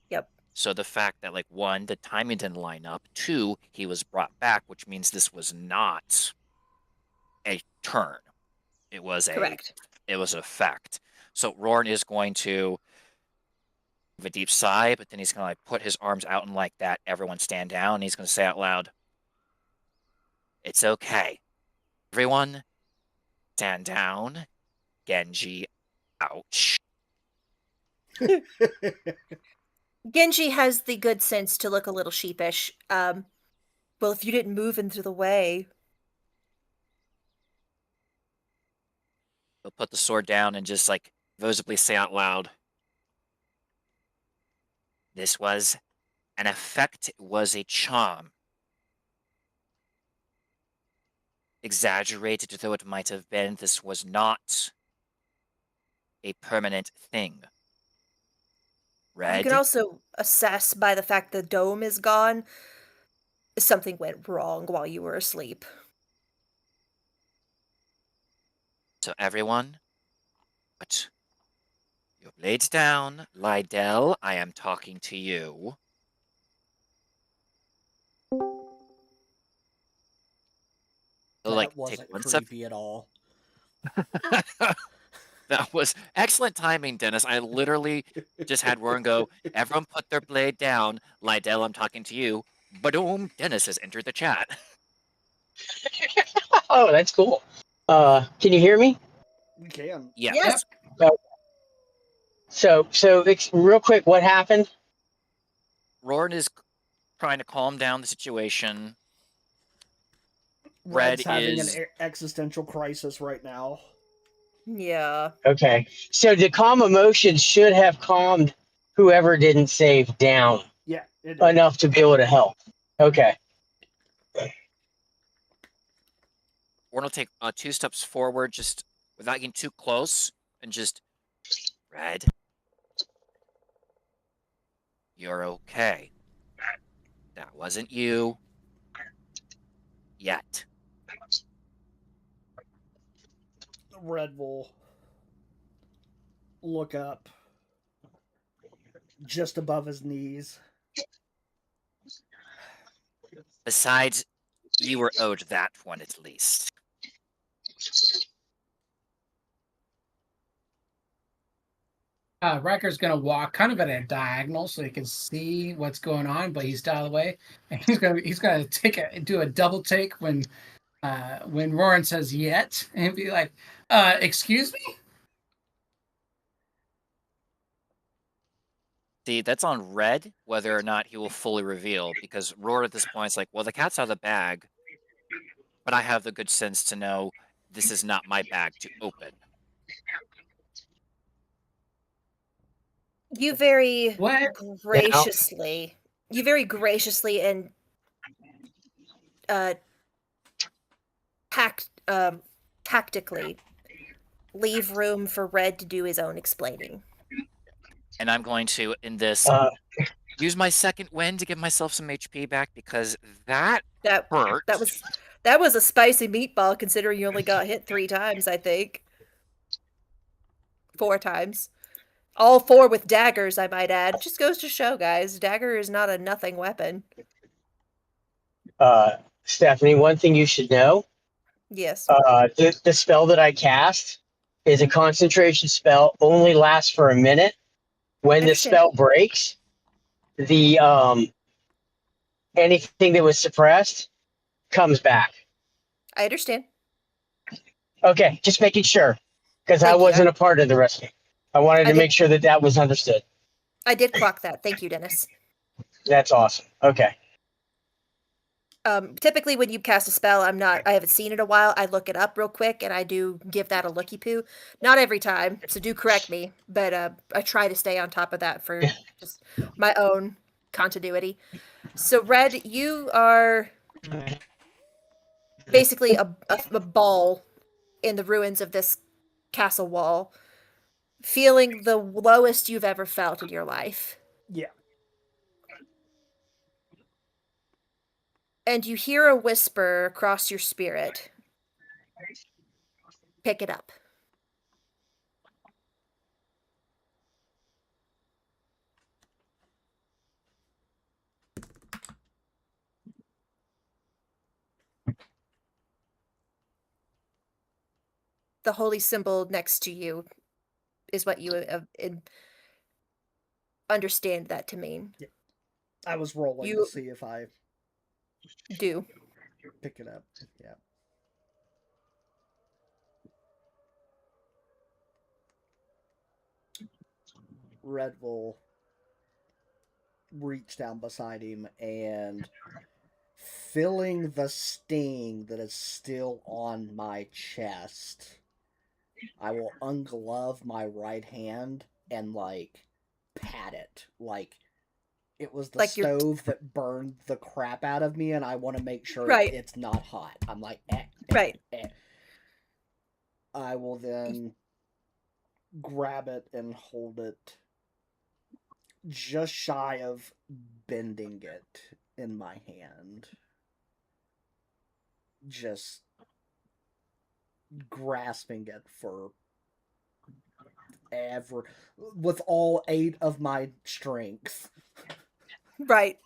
Yep. So the fact that, like, one, the timing didn't line up. Two, he was brought back, which means this was not a turn. It was Correct. a fact. So Roran is going to have a deep sigh, but then he's going to like put his arms out and like that. Everyone stand down. And he's going to say out loud, "It's okay. Everyone, stand down. Genji, ouch." Genji has the good sense to look a little sheepish. Well, if you didn't move into the way. He'll put the sword down and just like visibly say out loud, "This was an effect. It was a charm. Exaggerated though it might have been, this was not a permanent thing. You Red, can also assess by the fact the dome is gone. Something went wrong while you were asleep. so everyone, put your blades down. Lydell, I am talking to you." He'll, like, That take wasn't one step. creepy at all. That was excellent timing, Dennis. I literally just had Roran go, "Everyone put their blade down. Lydell, I'm talking to you." Boom, Dennis has entered the chat. Oh, that's cool. Can you hear me? We can. Yes. Yep. So real quick, what happened? Roran is trying to calm down the situation. Red's Red having is an existential crisis right now. Yeah. Okay, so the calm emotions should have calmed whoever didn't save down Yeah, it enough to be able to help. Okay. Roran will take 2 steps forward, just without getting too close, and just, "Red, you're okay. That wasn't you yet." Red will look up just above his knees. Besides, you were owed that one at least. Riker's gonna walk kind of at a diagonal so he can see what's going on, but he's dialed away, and he's gonna do a double take when Roran says "yet" and be like, "Excuse me." See, that's on Red whether or not he will fully reveal, because Roar at this point is like, "Well, the cat's out of the bag, but I have the good sense to know this is not my bag to open." You very What? graciously, and uh, tactically leave room for Red to do his own explaining. And I'm going to, in this, use my second win to give myself some HP back, because that That hurt. that was a spicy meatball, considering you only got hit 3 times, I think. 4 times. All 4 with daggers, I might add. Just goes to show, guys, dagger is not a nothing weapon. Stephanie, one thing you should know: Yes. the spell that I cast is a concentration spell, only lasts for a minute. When the Understand. spell breaks, the anything that was suppressed comes back. I understand. Okay, just making sure, because I Thank you. wasn't a part of the rescue. I wanted I to did- make sure that that was understood. I did clock that. Thank you, Dennis. That's awesome. Okay. Typically when you cast a spell, I haven't seen it in a while. I look it up real quick and I do give that a looky poo. Not every time, so do correct me, but I try to stay on top of that for just my own continuity. So Red, you are basically a ball in the ruins of this castle wall, feeling the lowest you've ever felt in your life. Yeah. And you hear a whisper across your spirit. Pick it up. the holy symbol next to you is what you understand that to mean. I was rolling You to see if I do. pick it up. Yeah. Red will reach down beside him and, feeling the sting that is still on my chest, I will unglove my right hand and pat it like it was the Like you're stove that burned the crap out of me, and I want to make sure right. it's not hot. I'm like, Right. I will then grab it and hold it just shy of bending it in my hand. Just grasping it for with all 8 of my strength. Right.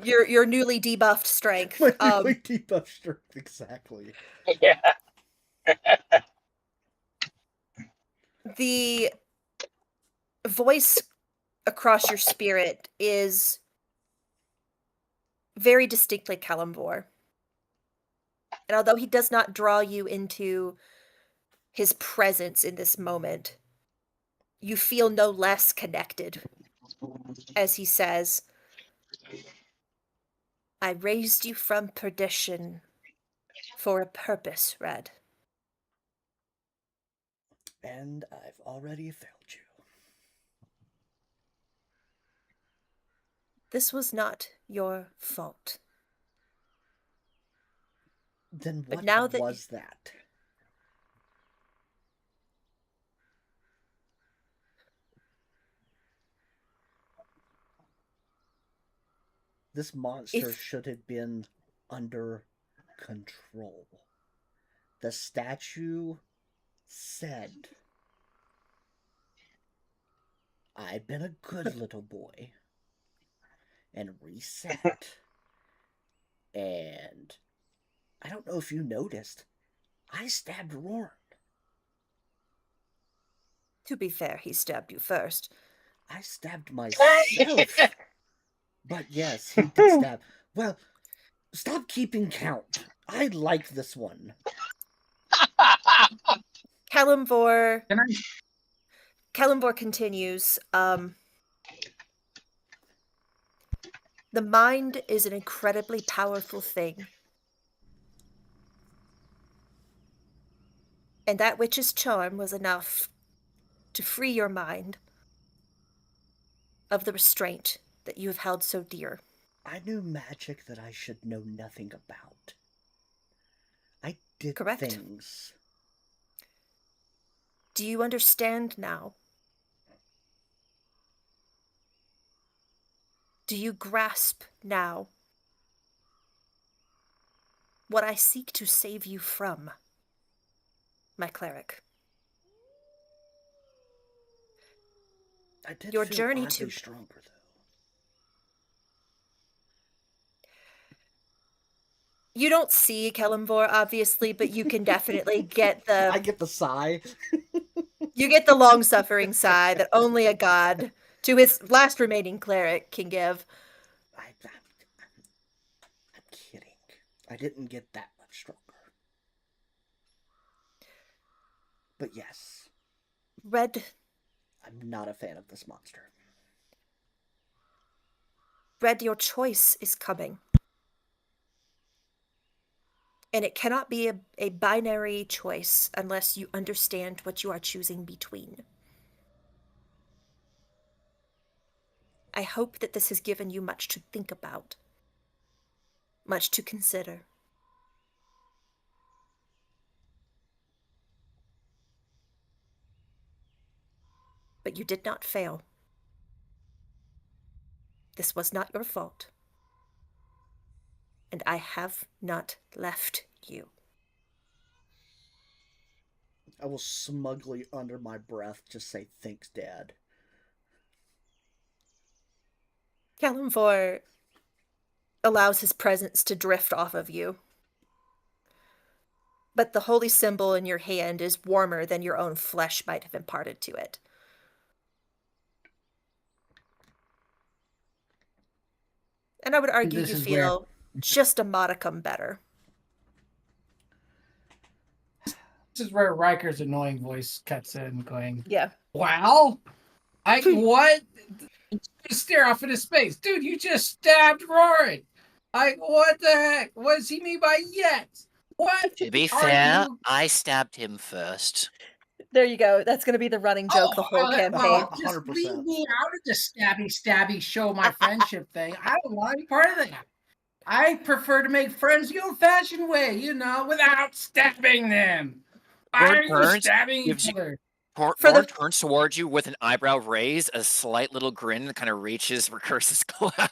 Your newly debuffed strength. My newly debuffed strength, exactly. Yeah. The voice across your spirit is very distinctly Kalimvor. And although he does not draw you into his presence in this moment, you feel no less connected as he says, I raised you from perdition for a purpose, Red. And I've already failed you. This was not your fault. Then But what now that was that? This monster If- should have been under control. The statue said, I've been a good little boy, and reset. And I don't know if you noticed, I stabbed Rorn. To be fair, he stabbed you first. I stabbed myself. But yes, he did stab. Well, stop keeping count. I like this one. Kalimvor Can I? Kalimvor continues, the mind is an incredibly powerful thing. And that witch's charm was enough to free your mind of the restraint that you have held so dear. I knew magic that I should know nothing about. I did Correct. things. Do you understand now? Do you grasp now what I seek to save you from, my cleric? I did Your feel journey oddly to- stronger, though. You don't see Kalimvor, obviously, but you can definitely get I the get the sigh. you get the long-suffering sigh that only a god to his last remaining cleric can give. I'm kidding. I didn't get that much stronger. But yes, Red, I'm not a fan of this monster. Red, your choice is coming. And it cannot be a binary choice unless you understand what you are choosing between. I hope that this has given you much to think about, much to consider. But you did not fail. This was not your fault. And I have not left you. I will smugly, under my breath, just say, thanks, Dad. Kalimvor allows his presence to drift off of you. but the holy symbol in your hand is warmer than your own flesh might have imparted to it. And I would argue This you is where- feel just a modicum better. This is where Riker's annoying voice cuts in, going, Yeah. "Wow, what?" Stare off into space, dude. You just stabbed Rory. What the heck? What does he mean by yet? What? To be Are fair, you- I stabbed him first. There you go. That's going to be the running joke the whole campaign. Well, just 100%. leave me out of the stabby show my friendship thing. I don't want to be part of that. I prefer to make friends the old-fashioned way, without stabbing them. Why Lord are you Burns stabbing each gives you- other? For the- Lord turns towards you with an eyebrow raised, a slight little grin that kind of reaches for Curse's glass.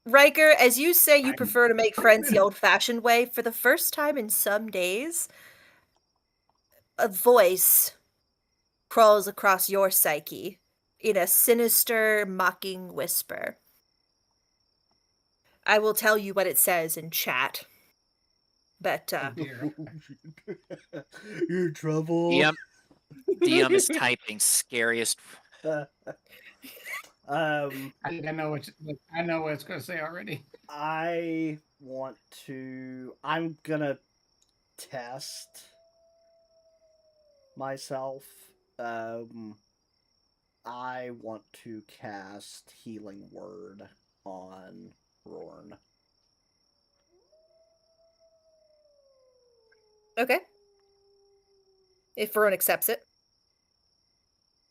Riker, as you say you prefer to make friends the old-fashioned way, for the first time in some days, a voice crawls across your psyche in a sinister, mocking whisper. I will tell you what it says in chat. But, Oh, dear. You're in trouble. DM is typing scariest. I think I know what it's going to say already. I'm gonna test myself. I want to cast Healing Word on Rorn. okay. If Varun accepts it.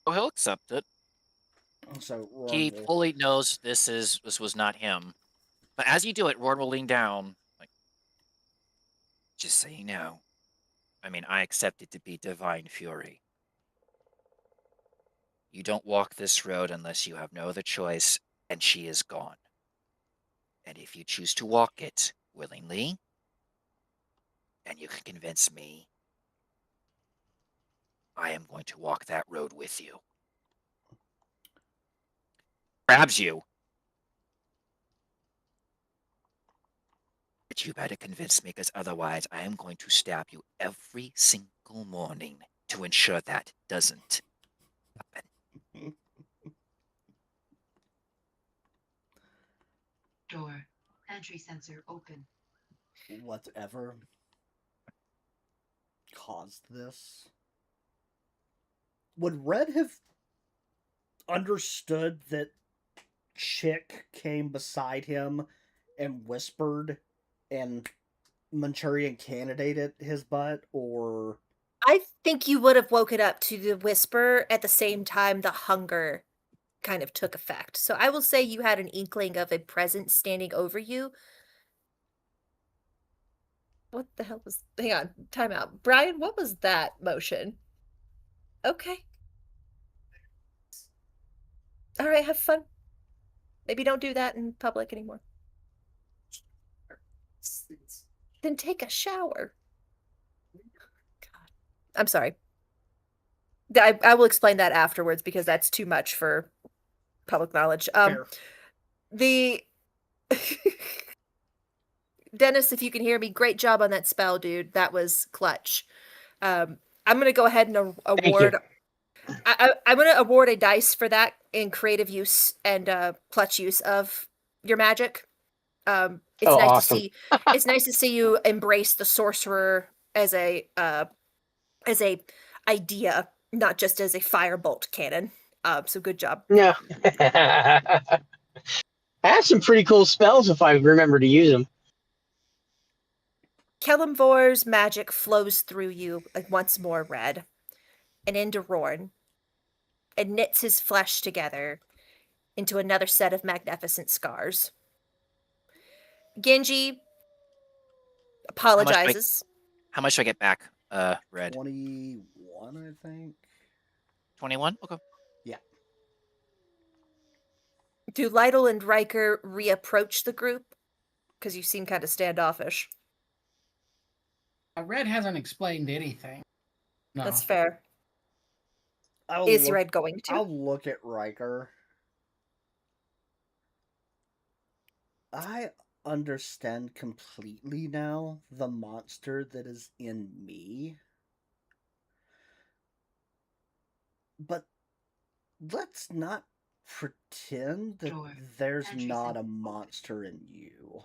Oh, he'll accept it. So Rorn He will... fully knows this was not him. But as you do it, Rorn will lean down, like, just so you know. I mean, I accept it to be divine fury. You don't walk this road unless you have no other choice, and she is gone. And if you choose to walk it willingly, and you can convince me, I am going to walk that road with you. Grabs you. But you better convince me, because otherwise I am going to stab you every single morning to ensure that doesn't happen. Door. Entry sensor open. Whatever caused this. Would Red have understood that Chick came beside him and whispered and Manchurian candidated his butt, or... I think you would have woken up to the whisper at the same time the hunger kind of took effect. So I will say you had an inkling of a presence standing over you. What the hell was... Hang on, time out. Brian, what was that motion? Okay. All right, have fun. Maybe don't do that in public anymore. Then take a shower. God. I'm sorry. I will explain that afterwards because that's too much for public knowledge. Fair. The Dennis, if you can hear me, great job on that spell, dude. That was clutch. I'm gonna go ahead and award. I'm gonna award a dice for that in creative use and clutch use of your magic. It's Oh, nice awesome. to see. It's nice to see you embrace the sorcerer as a idea, not just as a firebolt cannon. So good job. No. I have some pretty cool spells if I remember to use them. Kelemvor's magic flows through you like once more, Red, and into Rorn, and knits his flesh together into another set of magnificent scars. Genji apologizes. How much do I get back, Red? 21, I think. 21? Okay. Do Lytle and Riker reapproach the group? Because you seem kind of standoffish. Red hasn't explained anything. No. That's fair. I'll Is look, Red going to? I'll look at Riker. I understand completely now the monster that is in me. But let's not pretend that Door. there's Entry not a center open. monster in you.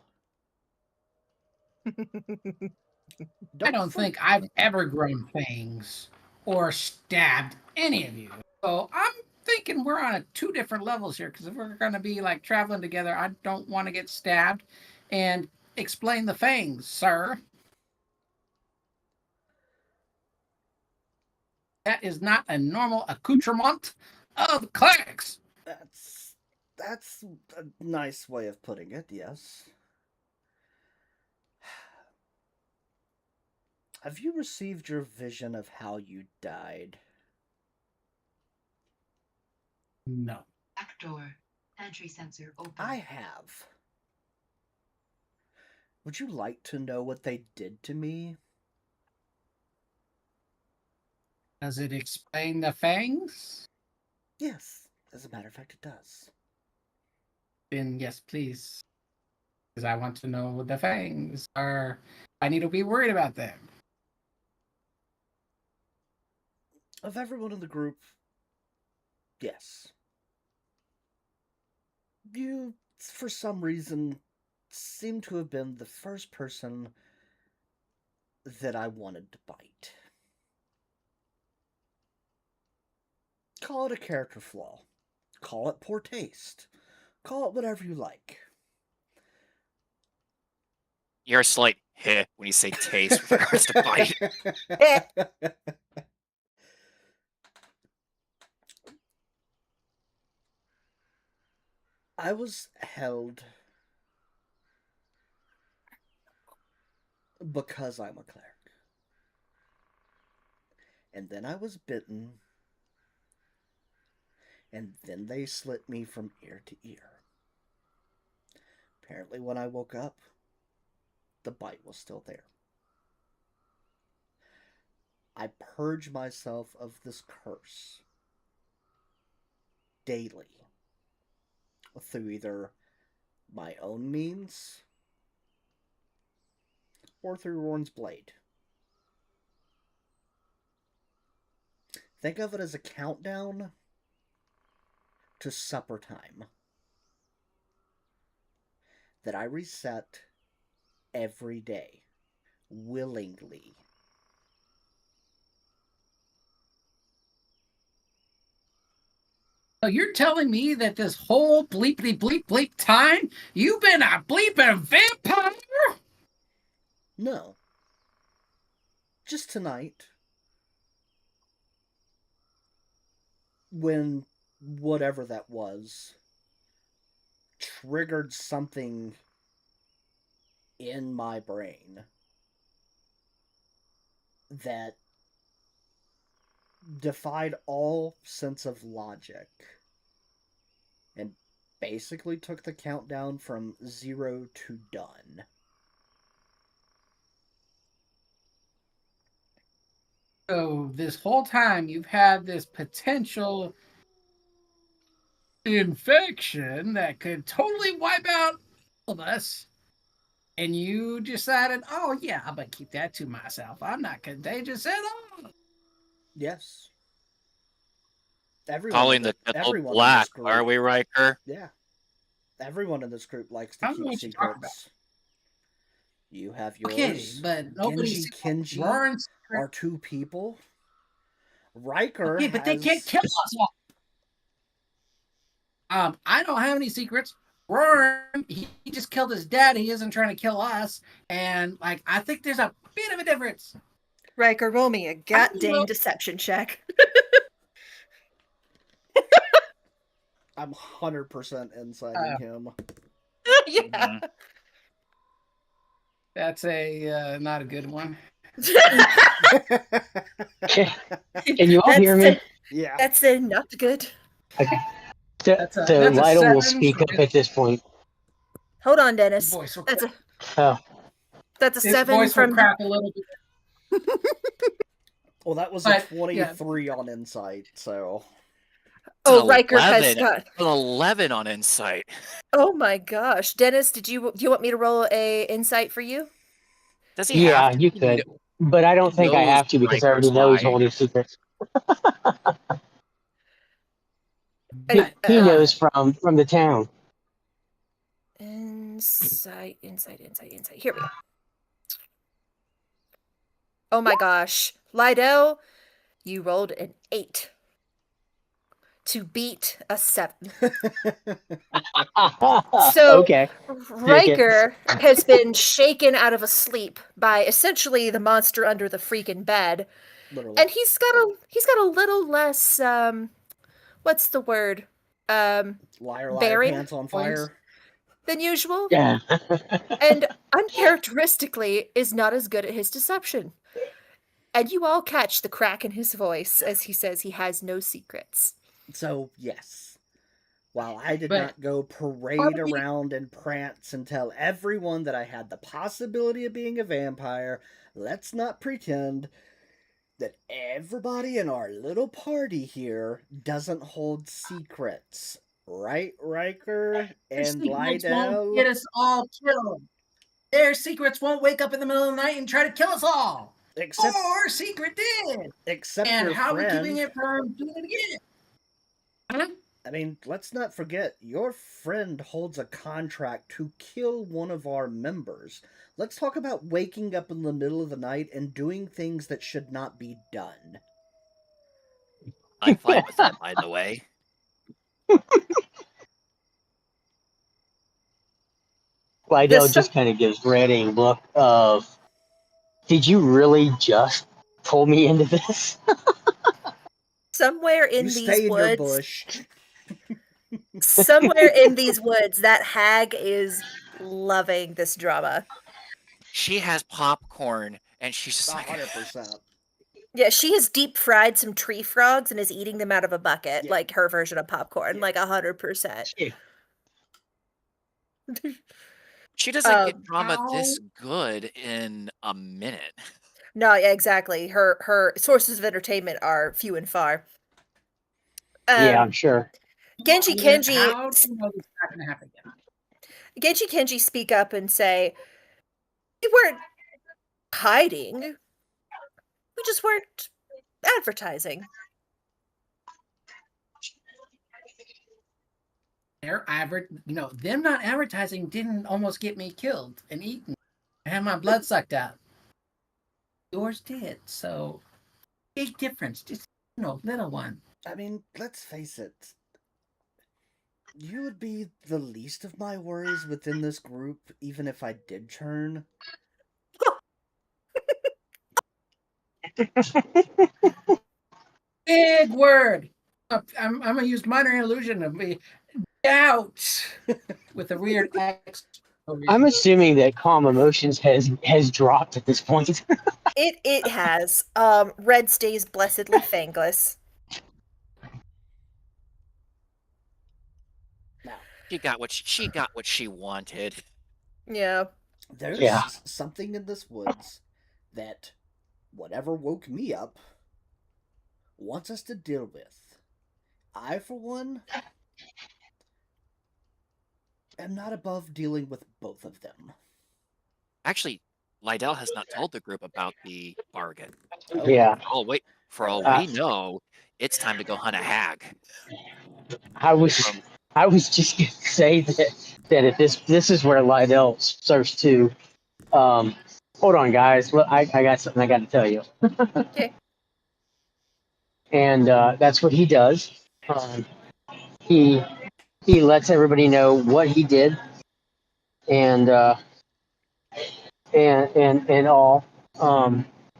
I don't for- think I've ever grown fangs or stabbed any of you. So I'm thinking we're on two different levels here, because if we're going to be like traveling together, I don't want to get stabbed. And explain the fangs, sir. That is not a normal accoutrement of clerics. That's a nice way of putting it, yes. Have you received your vision of how you died? No. Back door. Entry sensor open. I have. Would you like to know what they did to me? Does it explain the fangs? Yes, as a matter of fact, it does. Then yes, please. Because I want to know what the fangs are. I need to be worried about them. Of everyone in the group, yes. You, for some reason, seem to have been the first person that I wanted to bite. Call it a character flaw. Call it poor taste. Call it whatever you like. You're a slight heh when you say taste with regards to bite. I was held because I'm a cleric. And then I was bitten. And then they slit me from ear to ear. Apparently when I woke up, the bite was still there. I purge myself of this curse daily through either my own means or through Rorn's blade. Think of it as a countdown to supper time that I reset every day, willingly. So you're telling me that this whole bleepity bleep bleep time you've been a bleeping vampire? No. Just tonight. When whatever that was triggered something in my brain that defied all sense of logic and basically took the countdown from 0 to done. So this whole time you've had this potential infection that could totally wipe out all of us. And you decided, oh yeah, I'm going to keep that to myself. I'm not contagious at all. Yes. Everyone Calling in the kettle everyone in black, this group, are we, Riker? Yeah. Everyone in this group likes I to don't know keep what you're talking about. secrets. You have yours. Okay, but nobody's Kenji Roaring are two people. Riker Okay, but they can't has- kill us all. I don't have any secrets. Roaring, he just killed his dad. He isn't trying to kill us. And like, I think there's a bit of a difference. Riker, roll me a know. goddamn deception check. I'm 100% inciting him. Yeah. Mhm. That's a not a good one. Can you all hear me? Yeah. That's a not good. Okay. That's a Lytle will 7 speak for up at this point. Hold on, Dennis. Voice will, That's a Oh, that's a his 7 voice will from crack a little bit. Well, that was But, a 23 on insight, so Oh, Riker has 11. got. An 11 on insight. Oh my gosh, Dennis, do you want me to roll a insight for you? Does he Yeah, have to? you could. But I don't He think I knows have to because I Riker's already know he's high. holding secrets. And, He knows from the town. Insight. Here we go. Oh my gosh, Lydell, you rolled an 8 to beat a 7. So Okay. Riker has been shaken out of a sleep by essentially the monster under the freaking bed, Literally. and he's got a little less what's the word Liar, bearing pants on fire. than usual, Yeah. and uncharacteristically is not as good at his deception. And you all catch the crack in his voice as he says he has no secrets. So, yes. While I did But- not go parade Probably- around and prance and tell everyone that I had the possibility of being a vampire, let's not pretend that everybody in our little party here doesn't hold secrets. Right, Riker Their and secrets won't Lydell? get us all killed. Their secrets won't wake up in the middle of the night and try to kill us all. Except, Our secret did. except And your how are we friend. keeping it from doing it again? Huh? I mean, let's not forget, your friend holds a contract to kill one of our members. Let's talk about waking up in the middle of the night and doing things that should not be done. I'm fine with that, by the way. Lydell just kind of gives Red a look of, did you really just pull me into this? Somewhere in You these stay in your woods, bush. somewhere in these woods, that hag is loving this drama. She has popcorn, and she's just like, 100%. Yeah, she has deep fried some tree frogs and is eating them out of a bucket, Yeah. like her version of popcorn, Yeah. like 100%. she doesn't get Um, drama this good in a minute. No, yeah, exactly. Her sources of entertainment are few and far. Yeah, I'm sure. Genji I mean, Kenji, how do you know this is not going to happen again? Genji Kenji speak up and say, "We weren't hiding. We just weren't advertising." Them not advertising didn't almost get me killed and eaten. I had my blood sucked out. Yours did. So, big difference. Just, little one. I mean, let's face it. You would be the least of my worries within this group, even if I did turn. Big word. I'm going to use minor illusion of me. Doubt. With a weird X. I'm assuming that calm emotions has dropped at this point. It has. Red stays blessedly fangless. Now, She got what she wanted. Yeah. there's Yeah. something in this woods that whatever woke me up wants us to deal with. I, for one, am not above dealing with both of them. Actually, Lydell has not told the group about the bargain. Yeah. Oh wait, for all we know, it's time to go hunt a hag. I was just gonna say that if this is where Lydell starts to hold on guys, look, I got something I gotta tell you. Okay. And that's what he does. He lets everybody know what he did and all.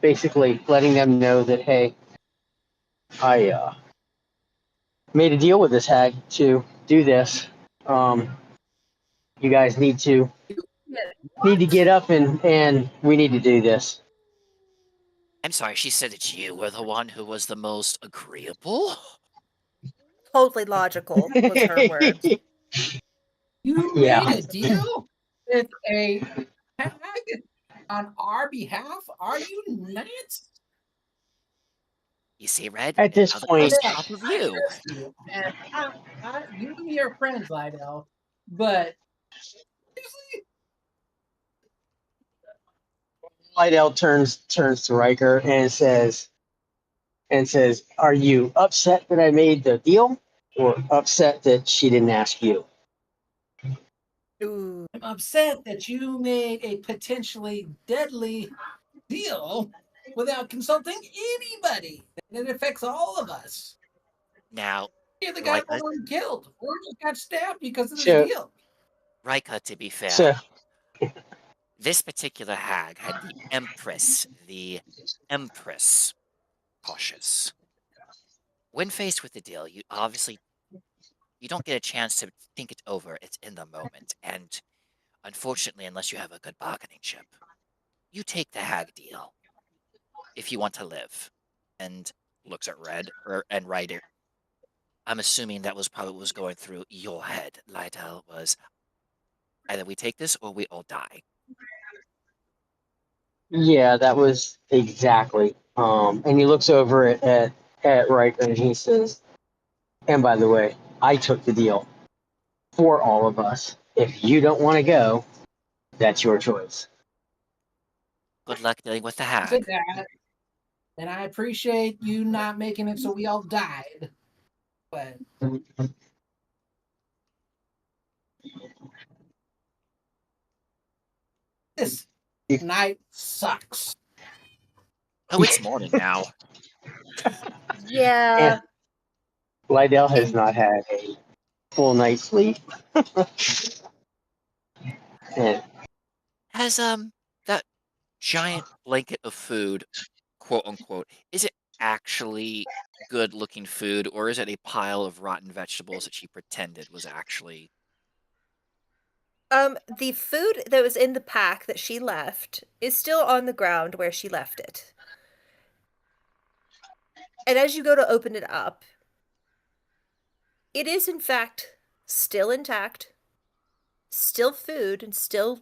Basically letting them know that, hey, I made a deal with this hag to do this. You guys need to get up and we need to do this. I'm sorry, she said that you were the one who was the most agreeable. Totally logical was her words. You Yeah. made a deal with a hag on our behalf? Are you nuts? You see, Red? At this Now the point, ghost top of you. And you and me are friends, Lydell, but Lydell turns to Riker and says, "Are you upset that I made the deal, or upset that she didn't ask you?" Ooh. I'm upset that you made a potentially deadly deal without consulting anybody. And it affects all of us. Now, You're the guy Rika, who killed or just got stabbed because of this So, deal. Rika, to be fair, so this particular hag had the Empress cautious. When faced with the deal, you don't get a chance to think it over. It's in the moment, and unfortunately, unless you have a good bargaining chip, you take the hag deal if you want to live. And looks at and Ryder. I'm assuming that was probably what was going through your head, Lydell, was either we take this or we all die. yeah, that was exactly. And he looks over at Riker and he says, "And by the way, I took the deal for all of us. If you don't want to go, that's your choice." Good luck dealing with the I said hag. that, and I appreciate you not making it so we all died. But this night sucks. Oh, it's morning now. Yeah. And Lydell has And- not had a full night's sleep. And Has that giant blanket of food, quote unquote, is it actually good looking food, or is it a pile of rotten vegetables that she pretended was actually The food that was in the pack that she left is still on the ground where she left it. And as you go to open it up, it is in fact still intact, still food, and still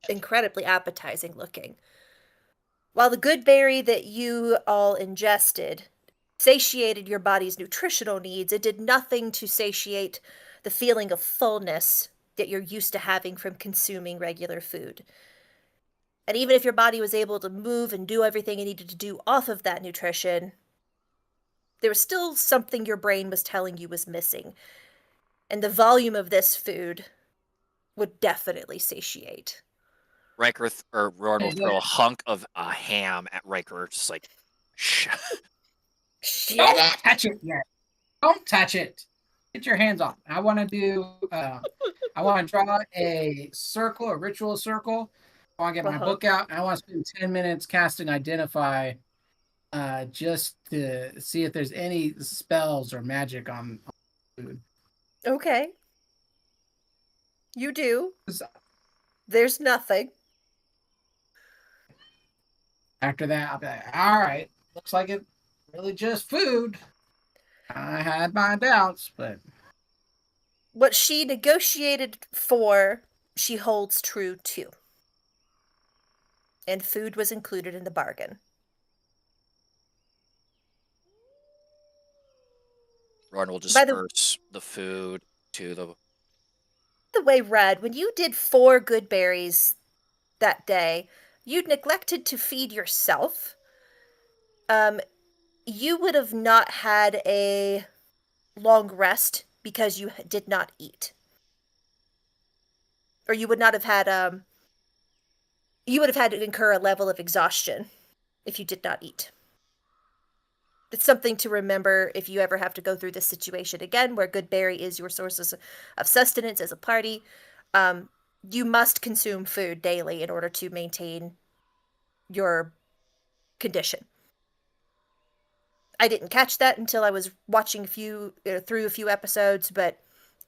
incredibly appetizing looking. While the good berry that you all ingested satiated your body's nutritional needs, it did nothing to satiate the feeling of fullness that you're used to having from consuming regular food. And even if your body was able to move and do everything it needed to do off of that nutrition, there was still something your brain was telling you was missing. And the volume of this food would definitely satiate. Riker or Roran will Hey, throw a hunk of a ham at Riker, just like, shh. Shit! Don't touch it yet. Don't touch it. Get your hands off. I want to do. I want to draw a circle, a ritual circle. I want to get my Uh-huh. book out. And I want to spend 10 minutes casting Identify, just to see if there's any spells or magic on food. Okay. You do. 'Cause There's nothing. after that, I'll be like, all right, looks like it really just food. I had my doubts, but What she negotiated for, she holds true to. And food was included in the bargain. Roran will By the- disperse the food to The way, Red, when you did 4 good berries that day, you'd neglected to feed yourself. You would have not had a long rest because you did not eat. Or you would not have had you would have had to incur a level of exhaustion if you did not eat. It's something to remember if you ever have to go through this situation again, where good berry is your sources of sustenance as a party. You must consume food daily in order to maintain your condition. I didn't catch that until I was watching through a few episodes, but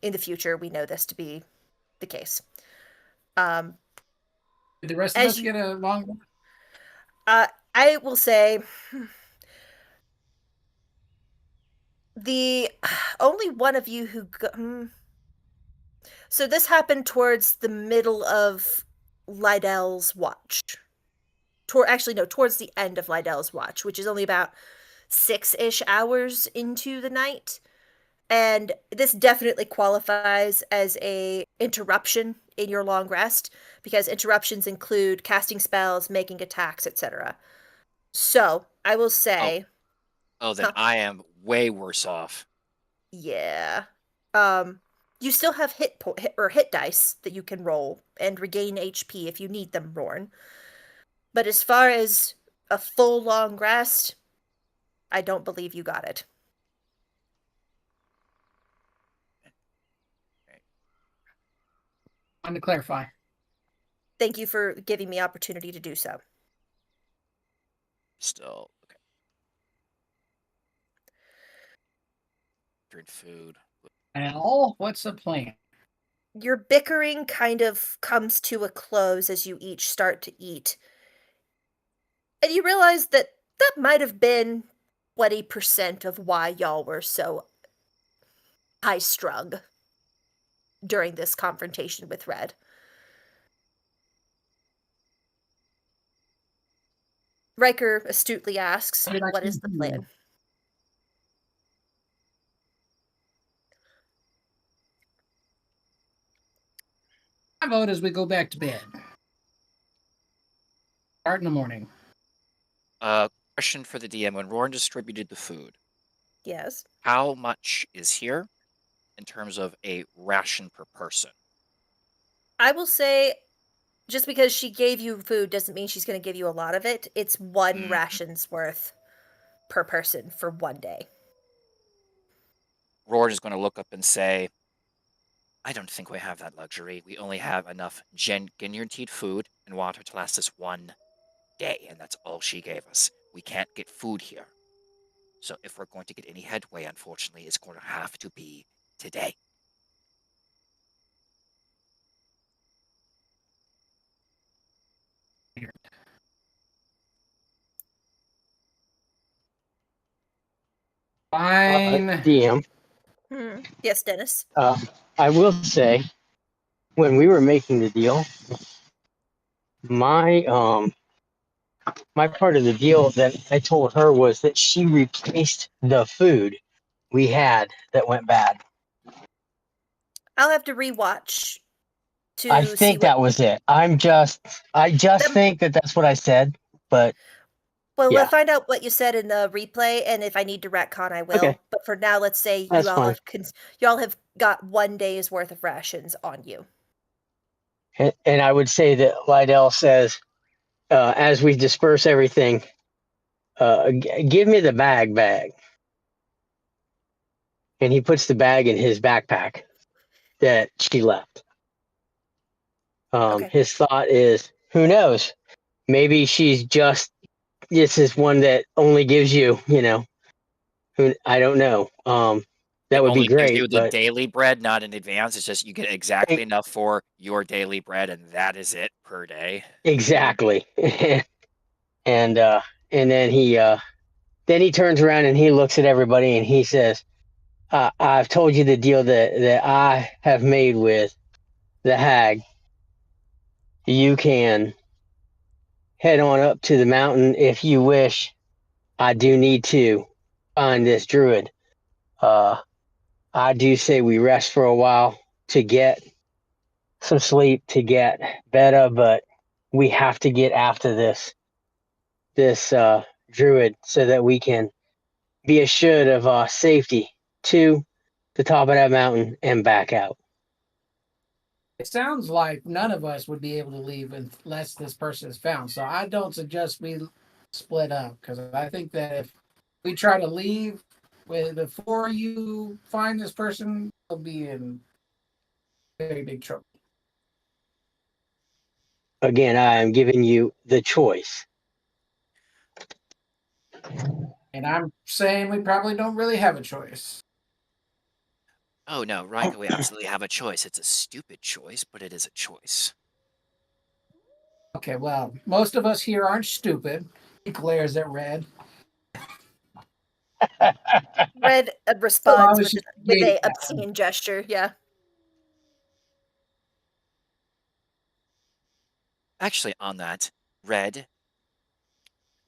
in the future we know this to be the case. did the rest of As us you- get a long? I will say the only one of you who so this happened towards the middle of Lydell's watch. Towards the end of Lydell's watch, which is only about 6-ish hours into the night. And this definitely qualifies as a interruption in your long rest because interruptions include casting spells, making attacks, etc. So, I will say, Oh, then huh, I am way worse off. yeah. You still have hit dice that you can roll and regain HP if you need them, Rorn. But as far as a full long rest, I don't believe you got it. Want to clarify. Thank you for giving me opportunity to do so. Still, okay. Drink food. Al, what's the plan? Your bickering kind of comes to a close as you each start to eat. And you realize that that might have been 20% of why y'all were so high strung during this confrontation with Red. Riker astutely asks, What did I what is the do? plan? I vote as we go back to bed. Start in the morning. Question for the DM: when Roran distributed the food, Yes. how much is here in terms of a ration per person? I will say, just because she gave you food doesn't mean she's going to give you a lot of it. It's one Mm. ration's worth per person for one day. Roran is going to look up and say, I don't think we have that luxury. We only have enough guaranteed food and water to last us one day, and that's all she gave us. We can't get food here. So if we're going to get any headway, unfortunately, it's going to have to be today. Fine. DM. Yes, Dennis. I will say, when we were making the deal, my my part of the deal that I told her was that she replaced the food we had that went bad. I'll have to rewatch to I see think what. that was it. I just Them- think that that's what I said, but Well, yeah. we'll find out what you said in the replay, and if I need to retcon, I will. Okay. But for now, let's say That's you all fine. y'all have got 1 day's worth of rations on you. And I would say that Lydell says, as we disperse everything, give me the bag. And he puts the bag in his backpack that she left. Okay. His thought is, who knows? Maybe she's just, this is one that only gives you, I don't know. That It would be only gives you great, the but daily bread, not in advance. It's just you get exactly enough for your daily bread, and that is it per day. exactly. and then he turns around and he looks at everybody and he says, I've told you the deal that I have made with the hag. You can head on up to the mountain if you wish. I do need to find this druid. I do say we rest for a while to get some sleep, to get better, but we have to get after this druid so that we can be assured of our safety to the top of that mountain and back out. It sounds like none of us would be able to leave unless this person is found. So I don't suggest we split up because I think that if we try to leave before you find this person, we'll be in very big trouble. Again, I am giving you the choice. And I'm saying we probably don't really have a choice. Oh no, Riker, we absolutely have a choice. It's a stupid choice, but it is a choice. Okay, well, most of us here aren't stupid. He glares at Red. Red responds was with just a waiting. obscene gesture. Yeah. Actually, on that, Red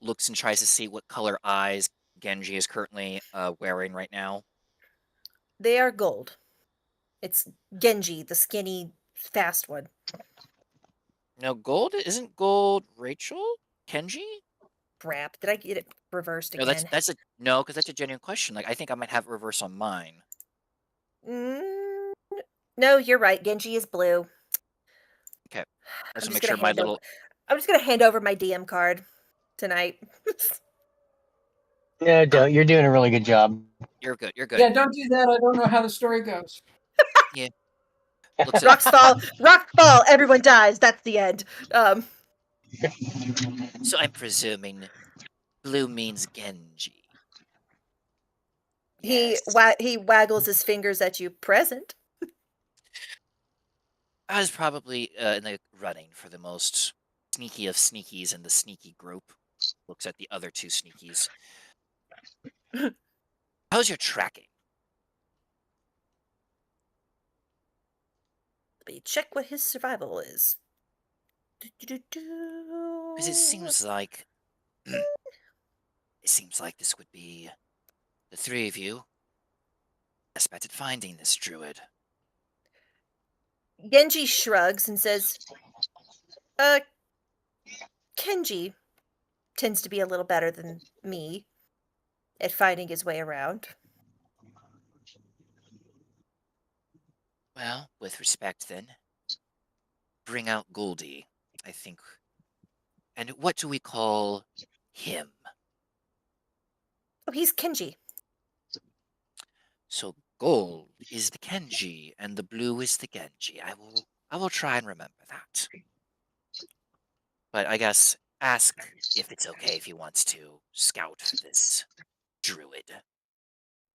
looks and tries to see what color eyes Genji is currently wearing right now? They are gold. It's Genji, the skinny, fast one. No, gold isn't gold Rachel? Kenji? Crap. Did I get it reversed No, again? that's a no, because that's a genuine question. Like I think I might have it reverse on mine. Mm, no, you're right. Genji is blue. Okay. I I'm just just make gonna sure my hand over. little I'm just gonna hand over my DM card tonight. No, don't. You're doing a really good job. you're good. You're good. Yeah, don't do that. I don't know how the story goes. Yeah. Looks at Rocks fall. Rocks fall. Everyone dies. That's the end. so I'm presuming blue means Genji. He Yes. he waggles his fingers at you. Present. I was probably in the running for the most sneaky of sneakies in the sneaky group. Looks at the other two sneakies. How's your tracking? Let me check what his survival is. Because it seems like this would be the three of you best bet at finding this druid. Genji shrugs and says, Kenji tends to be a little better than me at finding his way around. Well, with respect then, bring out Goldie, I think. And what do we call him? Oh, he's Kenji. So gold is the Kenji and the blue is the Genji. I will try and remember that. But I guess ask if it's okay if he wants to scout for this druid.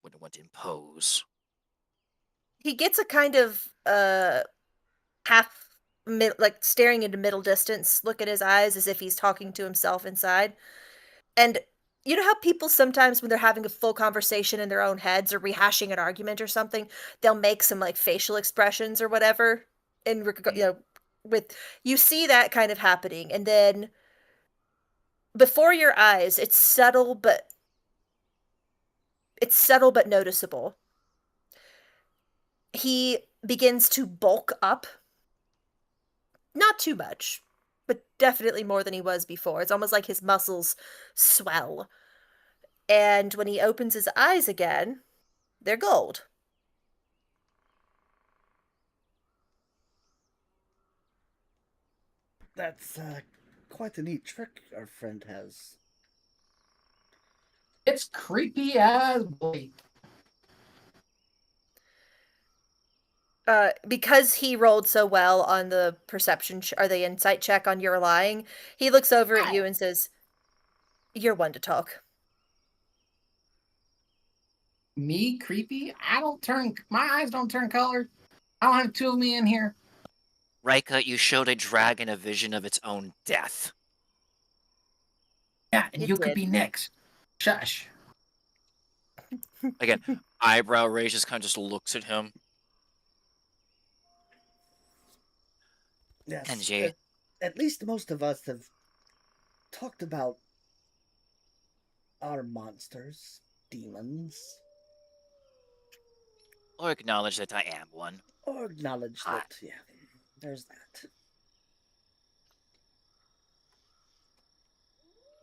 Wouldn't want to impose. He gets a kind of like staring into middle distance look in his eyes as if he's talking to himself inside. And you know how people sometimes when they're having a full conversation in their own heads or rehashing an argument or something, they'll make some like facial expressions or whatever with you see that kind of happening, and then before your eyes it's subtle but noticeable. He begins to bulk up. Not too much, but definitely more than he was before. It's almost like his muscles swell. And when he opens his eyes again, they're gold. That's quite a neat trick our friend has. It's creepy as boy. Because he rolled so well on the perception or the insight check on your lying, he looks over at you and says, "You're one to talk." Me creepy? My eyes don't turn color. I don't have two of me in here. Rika, you showed a dragon a vision of its own death. Yeah, and It you could did. be next. Shush. Again, eyebrow raise, just kind of just looks at him. Yes. Kenji. At least most of us have talked about our monsters, demons, Or acknowledge that I am one. or acknowledge that, yeah, there's that.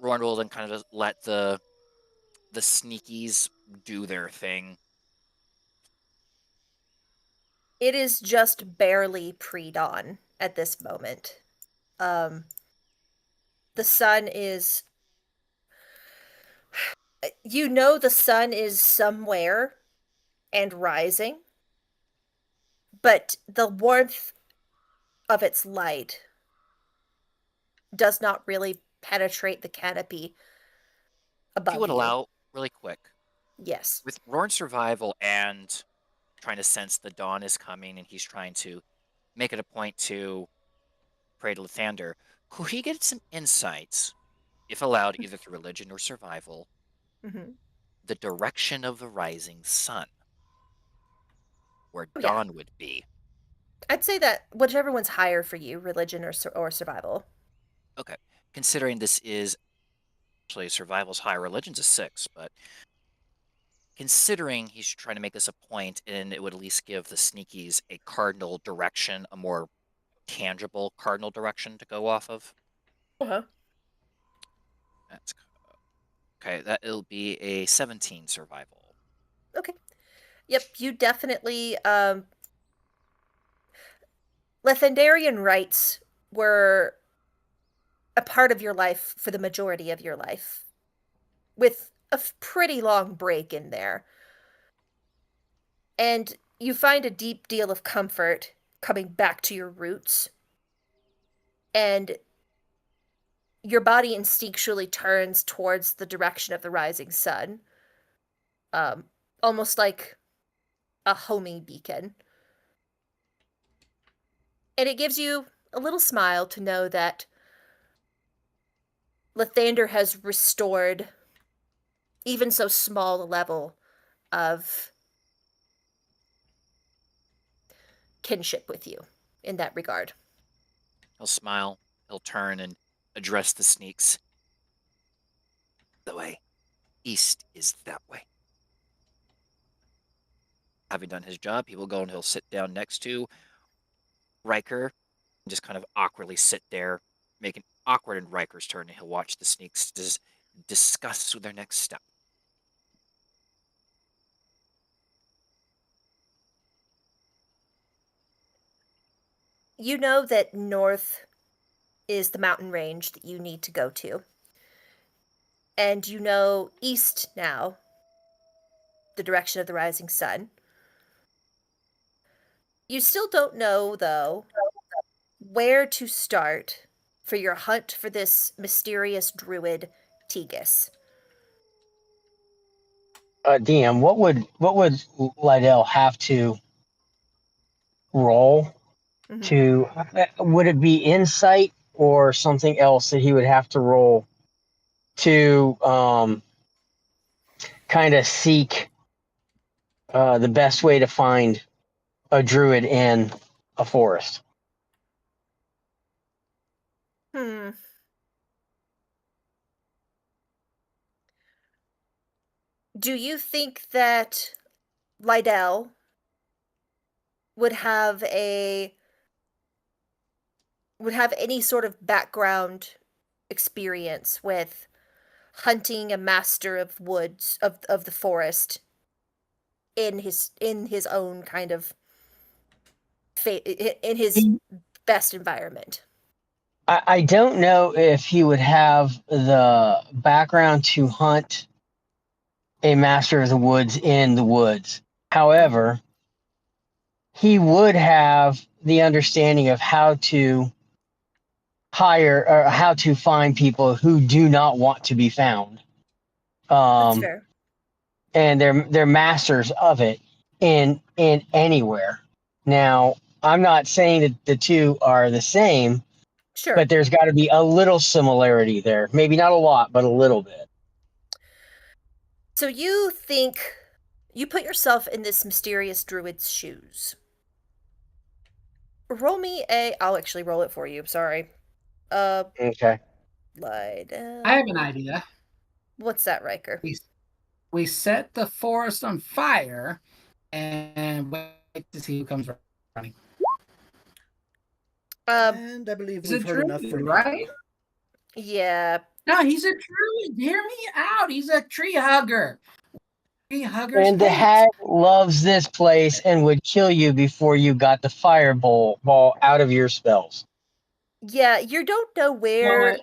Roran will then kind of just let the sneakies do their thing. It is just barely pre-dawn at this moment. The sun is the sun is somewhere and rising, but the warmth of its light does not really penetrate the canopy above If you would you. allow, really quick, Yes. with Roran's survival and trying to sense the dawn is coming and he's trying to make it a point to pray to Lathander, could he get some insights, if allowed, either through religion or survival, Mm-hmm. the direction of the rising sun, where Oh, yeah. dawn would be? I'd say that whichever one's higher for you, religion or survival. Okay, considering this is Actually, survival's high, religion's a 6, but considering he's trying to make this a point, and it would at least give the sneakies a cardinal direction, a more tangible cardinal direction to go off of. Uh-huh. That's okay. That it'll be a 17 survival. Okay. Yep, you definitely Lethendarian rites were a part of your life for the majority of your life, with a pretty long break in there. And you find a deep deal of comfort coming back to your roots. And your body instinctually turns towards the direction of the rising sun. Almost like a homing beacon. And it gives you a little smile to know that Lathander has restored even so small a level of kinship with you in that regard. He'll smile. He'll turn and address the sneaks. The way. East is that way. Having done his job, he will go and he'll sit down next to Riker and just kind of awkwardly sit there, making awkward in Riker's turn, and he'll watch the sneaks discuss their next step. You know that north is the mountain range that you need to go to. And you know east now, the direction of the rising sun. You still don't know, though, where to start for your hunt for this mysterious druid, Tegus. DM, what would Lydell have to roll Mhm. to? Would it be insight or something else that he would have to roll to kind of seek the best way to find a druid in a forest? Hmm. Do you think that Lydell would have any sort of background experience with hunting a master of woods of the forest in his own kind of in his best environment? I don't know if he would have the background to hunt a master of the woods in the woods. However, he would have the understanding of how to hire or how to find people who do not want to be found. That's fair. And they're masters of it in anywhere. Now, I'm not saying that the two are the same, Sure. but there's got to be a little similarity there. Maybe not a lot, but a little bit. So you think you put yourself in this mysterious druid's shoes. Roll me I'll actually roll it for you. Sorry. Okay. Lydell. I have an idea. What's that, Riker? We set the forest on fire and wait to see who comes running. And I believe He's a we've heard enough druid, from you. right? Yeah. No, he's a druid. Hear me out. He's a tree hugger. Tree huggers And the hate. hag loves this place and would kill you before you got the fireball out of your spells. Yeah, you don't know where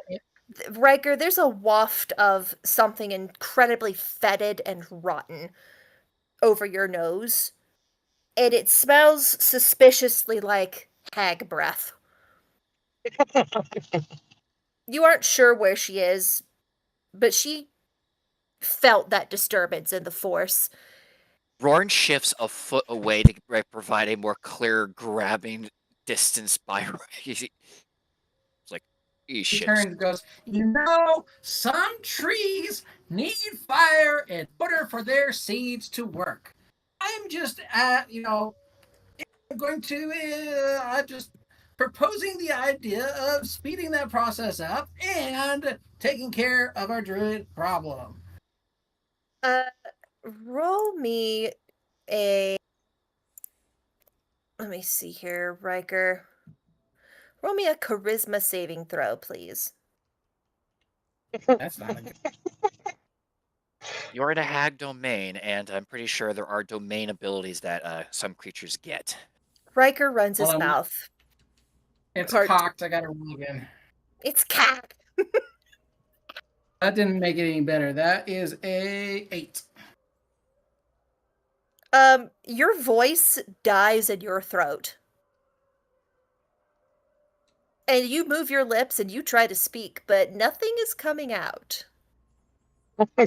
Riker, there's a waft of something incredibly fetid and rotten over your nose. And it smells suspiciously like hag breath. You aren't sure where she is, but she felt that disturbance in the force. Rorn shifts a foot away to provide a more clear grabbing distance by. It's like, he He shifts. turns and goes, some trees need fire and butter for their seeds to work. I'm just, I'm just proposing the idea of speeding that process up and taking care of our druid problem. Roll me a. Let me see here, Riker. Roll me a charisma saving throw, please. That's not a good. You're in a hag domain, and I'm pretty sure there are domain abilities that some creatures get. Riker runs his Well, mouth. It's Part- cocked. I got to roll again. It's cat. That didn't make it any better. That is a 8. Your voice dies in your throat. And you move your lips and you try to speak, but nothing is coming out. I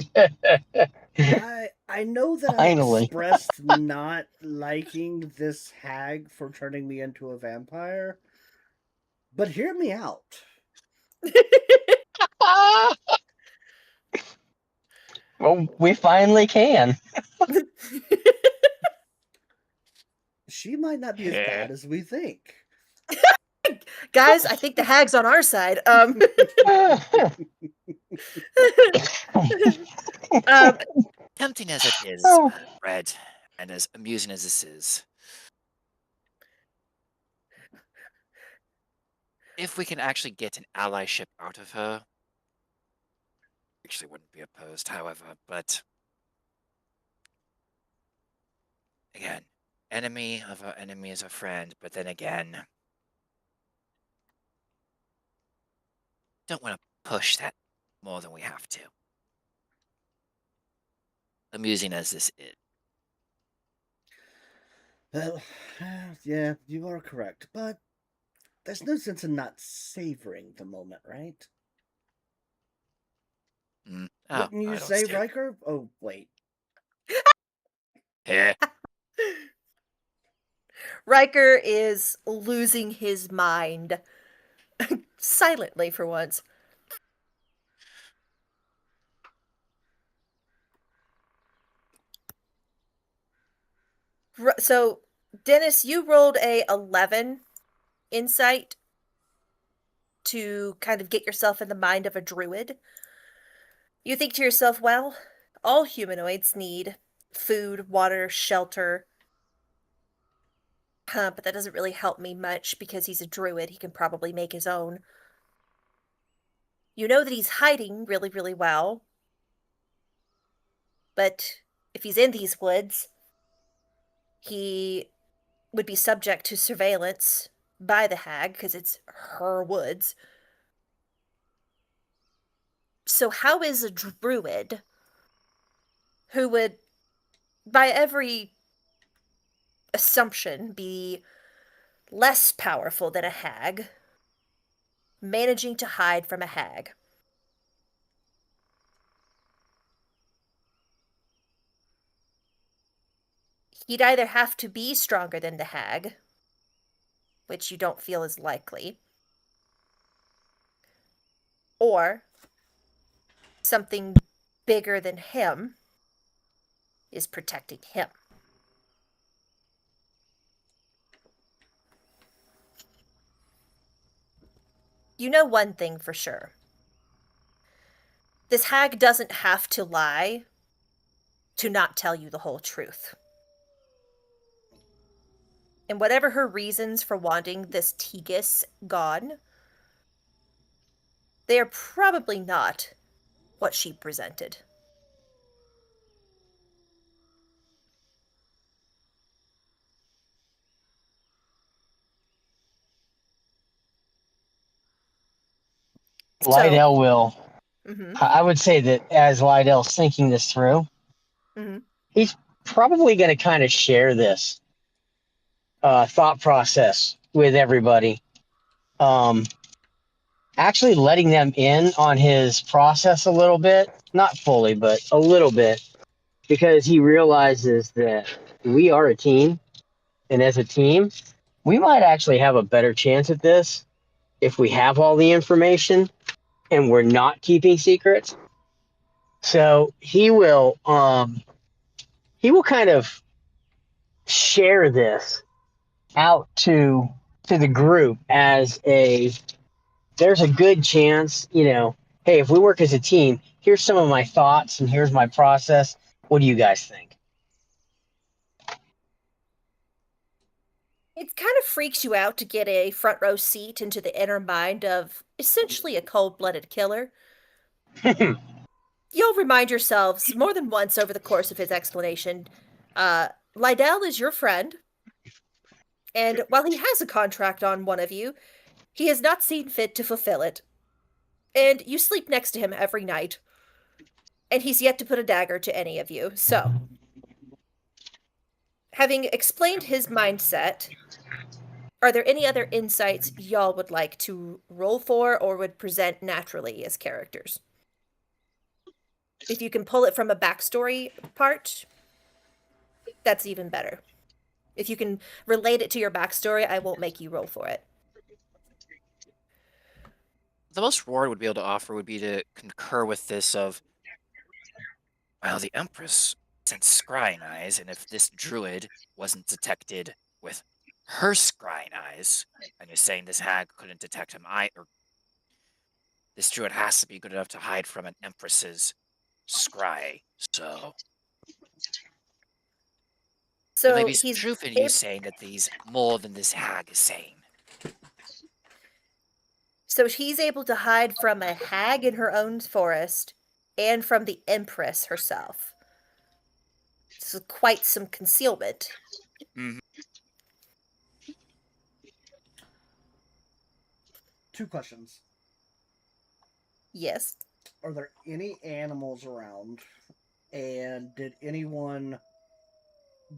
know that Finally. I expressed not liking this hag for turning me into a vampire, but hear me out. Well, we finally can. She might not be as Yeah. bad as we think. Guys, I think the hag's on our side. Tempting as it is, Oh. Red, and as amusing as this is, if we can actually get an allyship out of her, actually wouldn't be opposed, however, but again, enemy of our enemy is a friend, but then again, don't want to push that more than we have to. Amusing as this is. Well, yeah, you are correct, but there's no sense in not savoring the moment, right? Oh, Wouldn't you I don't say, see it. Riker? Oh, wait. Yeah. Riker is losing his mind. Silently for once. So, Dennis, you rolled a 11 insight to kind of get yourself in the mind of a druid. You think to yourself, well, all humanoids need food, water, shelter. But that doesn't really help me much because he's a druid. He can probably make his own. You know that he's hiding really, really well. But if he's in these woods, he would be subject to surveillance by the hag because it's her woods. So how is a druid who would, by every assumption, be less powerful than a hag, managing to hide from a hag? He'd either have to be stronger than the hag, which you don't feel is likely, or something bigger than him is protecting him. You know one thing for sure. This hag doesn't have to lie to not tell you the whole truth. And whatever her reasons for wanting this Tegus gone, they are probably not what she presented. Lydell will. Mhm. I would say that as Lydell's thinking this through, Mhm. he's probably going to kind of share this thought process with everybody. Actually letting them in on his process a little bit, not fully, but a little bit, because he realizes that we are a team. And as a team, we might actually have a better chance at this if we have all the information and we're not keeping secrets. So he will kind of share this out to to the group as there's a good chance, hey, if we work as a team, here's some of my thoughts and here's my process. What do you guys think? It kind of freaks you out to get a front row seat into the inner mind of essentially a cold-blooded killer. You'll remind yourselves more than once over the course of his explanation, Lydell is your friend, and while he has a contract on one of you, he has not seen fit to fulfill it. And you sleep next to him every night, and he's yet to put a dagger to any of you. So, having explained his mindset, are there any other insights y'all would like to roll for or would present naturally as characters? If you can pull it from a backstory part, that's even better. If you can relate it to your backstory, I won't make you roll for it. The most Roard would be able to offer would be to concur with this of, well, the Empress sent scrying eyes, and if this druid wasn't detected with her scrying eyes, and you're saying this hag couldn't detect him, or this druid has to be good enough to hide from an Empress's scry, so... So there may be some he's truth in you saying that he's more than this hag is saying. So he's able to hide from a hag in her own forest and from the Empress herself. This is quite some concealment. Mm-hmm. 2 questions. Yes. Are there any animals around? And did anyone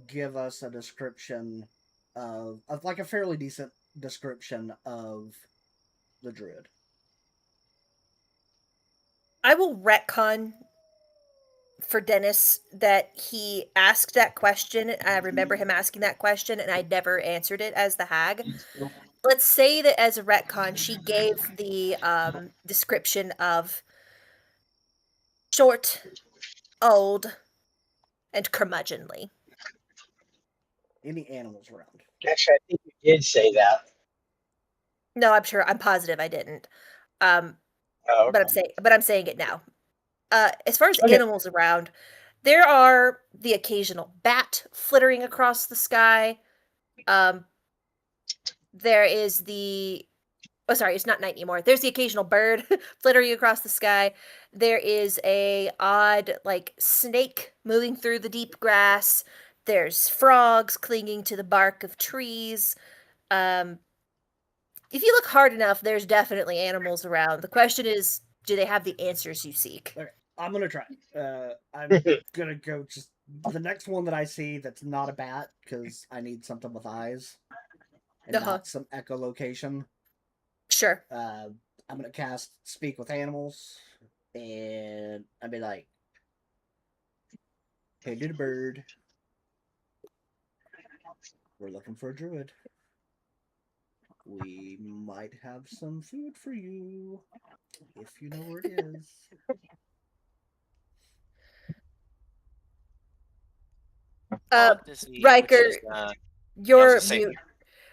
give us a description of like a fairly decent description of the druid? I will retcon for Dennis that he asked that question. I remember him asking that question, and I never answered it as the hag. Let's say that as a retcon, she gave the description of short, old, and curmudgeonly. Any animals around? Actually, I think you did say that. No, I'm positive I didn't. Oh, okay. But I'm saying it now. As far as Okay. animals around, there are the occasional bat flittering across the sky. There is it's not night anymore. There's the occasional bird flittering across the sky. There is a odd, like, snake moving through the deep grass. There's frogs clinging to the bark of trees. If you look hard enough, there's definitely animals around. The question is, do they have the answers you seek? Okay, I'm gonna try. I'm gonna go just the next one that I see that's not a bat, because I need something with eyes and not some echolocation. Sure. I'm gonna cast Speak with Animals, and I'll be like, "Hey, dude, bird, we're looking for a druid. We might have some food for you, if you know where it is." Riker,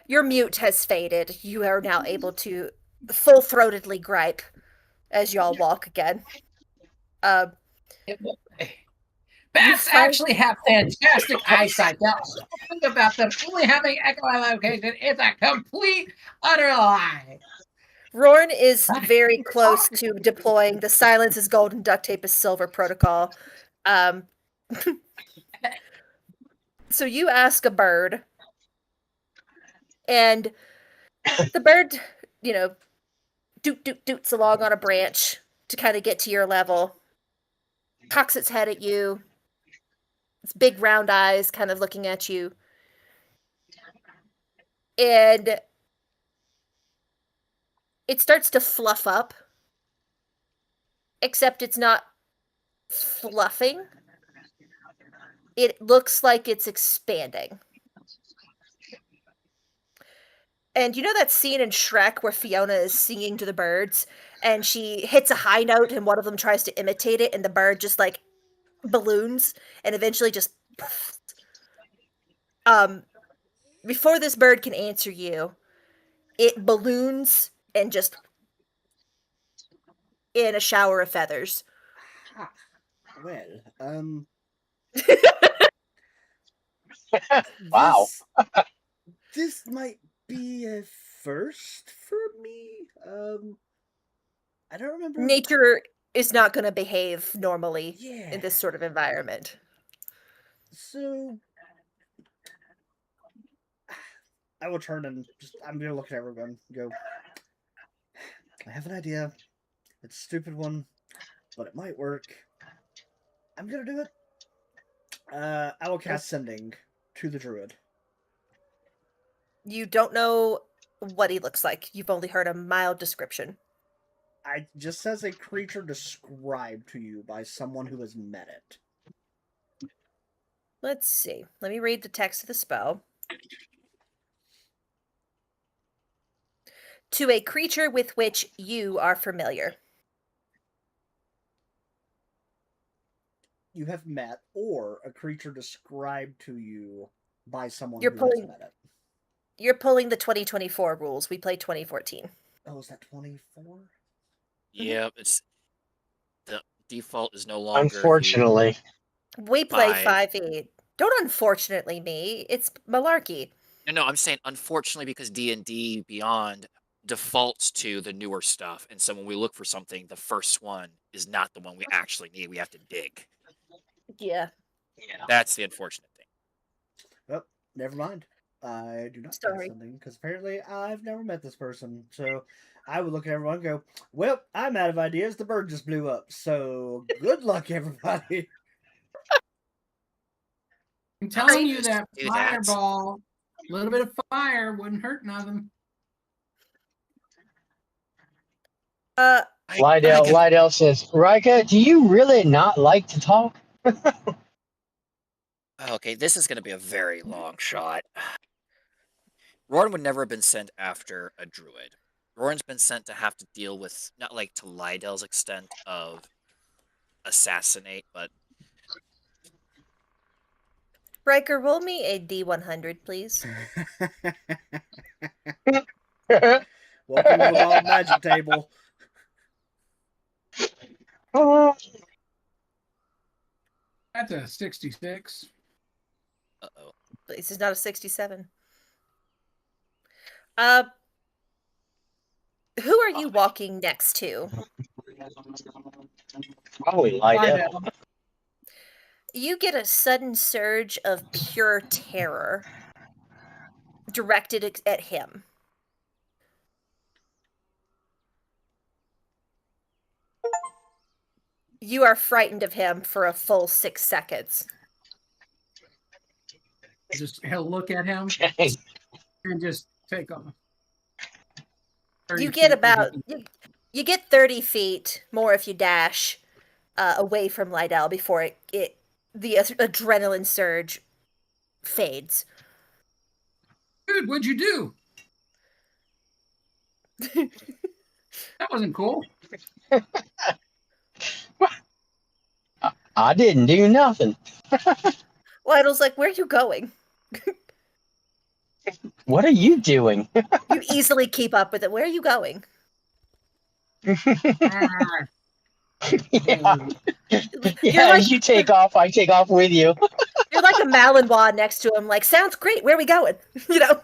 your mute has faded. You are now able to full-throatedly gripe as y'all walk again. Bats actually have fantastic eyesight. Now, think about them only having echolocation is a complete, utter lie. Rorn is very close to deploying the silence is gold and duct tape is silver protocol. So you ask a bird, and the bird, doots along on a branch to kind of get to your level, cocks its head at you, its big round eyes kind of looking at you, and it starts to fluff up, except it's not fluffing. It looks like it's expanding. And you know that scene in Shrek where Fiona is singing to the birds and she hits a high note and one of them tries to imitate it and the bird just like balloons and eventually just before this bird can answer you, it balloons and just in a shower of feathers. Ha. Well, Wow. this might be a first for me. I don't remember. Nature is not going to behave normally Yeah. in this sort of environment. So I will turn and I'm gonna look at everyone and go, I have an idea. It's a stupid one, but it might work. I'm gonna do it. I will cast Sending to the druid. You don't know what he looks like. You've only heard a mild description. I just says a creature described to you by someone who has met it. Let's see. Let me read the text of the spell. To a creature with which you are familiar. You have met, or a creature described to you by someone You're who pulling- has met it. You're pulling the 2024 rules. We played 2014. Oh, is that 24? Yep, it's the default is no longer. the- Unfortunately. We play 5. 5e. Don't unfortunately me. It's malarkey. No, I'm saying unfortunately because D&D Beyond defaults to the newer stuff, and so when we look for something, the first one is not the one we actually need. We have to dig. Yeah. That's the unfortunate thing. Oh, never mind. I do not cast Sorry. Sending because apparently I've never met this person. So I would look at everyone and go, well, I'm out of ideas. The bird just blew up. So good luck, everybody. I'm telling I you used that to do that. fireball, a little bit of fire wouldn't hurt nothing. Lydell says, Rika, do you really not like to talk? Okay, this is going to be a very long shot. Roran would never have been sent after a druid. Roran's been sent to have to deal with, not like to Lydell's extent of assassinate, but Riker, roll me a D100, please. Welcome to the Wild Magic table. That's a 66. uh-oh. This is not a 67. Who are you walking next to? Probably Lydell. Lydell. You get a sudden surge of pure terror directed at him. You are frightened of him for a full 6 seconds. He'll look at him Okay. and just take off. 30 You get feet, about maybe. you get 30 feet more if you dash away from Lydell before the adrenaline surge fades. Dude, what'd you do? That wasn't cool. I didn't do nothing. Lydell's like, where are you going? What are you doing? You easily keep up with it. Where are you going? Ah, Yeah, You're like, as you take off, I take off with you. you're like a Malinois next to him. Like, sounds great. Where are we going? You know.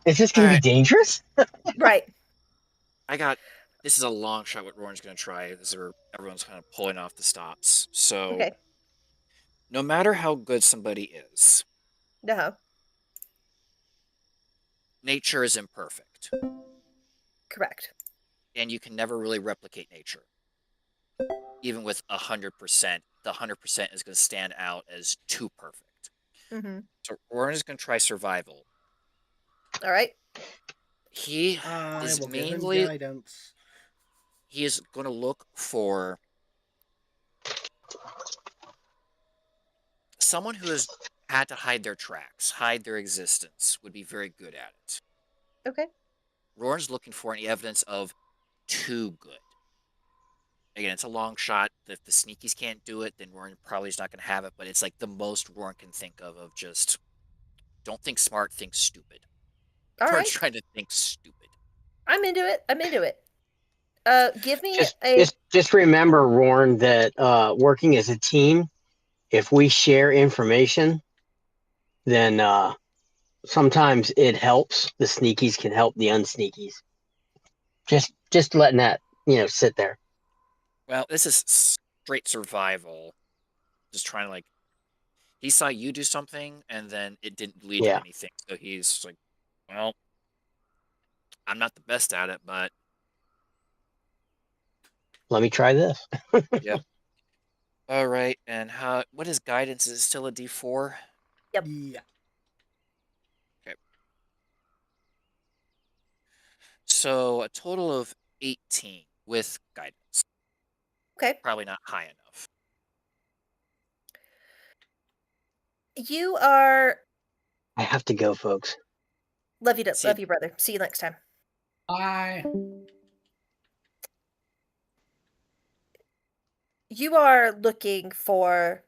Is this going to be Alright. dangerous? Right. This is a long shot what Roran's going to try, as everyone's kind of pulling off the stops. So, Okay. no matter how good somebody is, No. nature is imperfect, Correct. and you can never really replicate nature. Even with 100%, the 100% is going to stand out as too perfect. Mm-hmm. So Roran is going to try survival. All right. He I is will give him mainly guidance. he is going to look for someone who has had to hide their tracks, hide their existence, would be very good at it. Okay. Roran's looking for any evidence of too good. Again, it's a long shot. If the sneakies can't do it, then Roran probably is not going to have it. But it's like the most Roran can think of just Don't think smart, think stupid. All We're right. trying to think stupid. I'm into it. I'm into it. Give me Just a just remember, Warren, that working as a team, if we share information, then sometimes it helps. The sneakies can help the unsneakies. Just letting that sit there. Well, this is straight survival. Just trying to like. He saw you do something, and then it didn't lead to Yeah. anything. So he's like, "Well, I'm not the best at it, but Let me try this. yep. All right." And what is guidance? Is it still a D4? Yep. Yeah. So a total of 18 with guidance. okay. Probably not high enough. You are I have to go, folks. love you, See, love you, brother. See you next time. Bye. You are looking for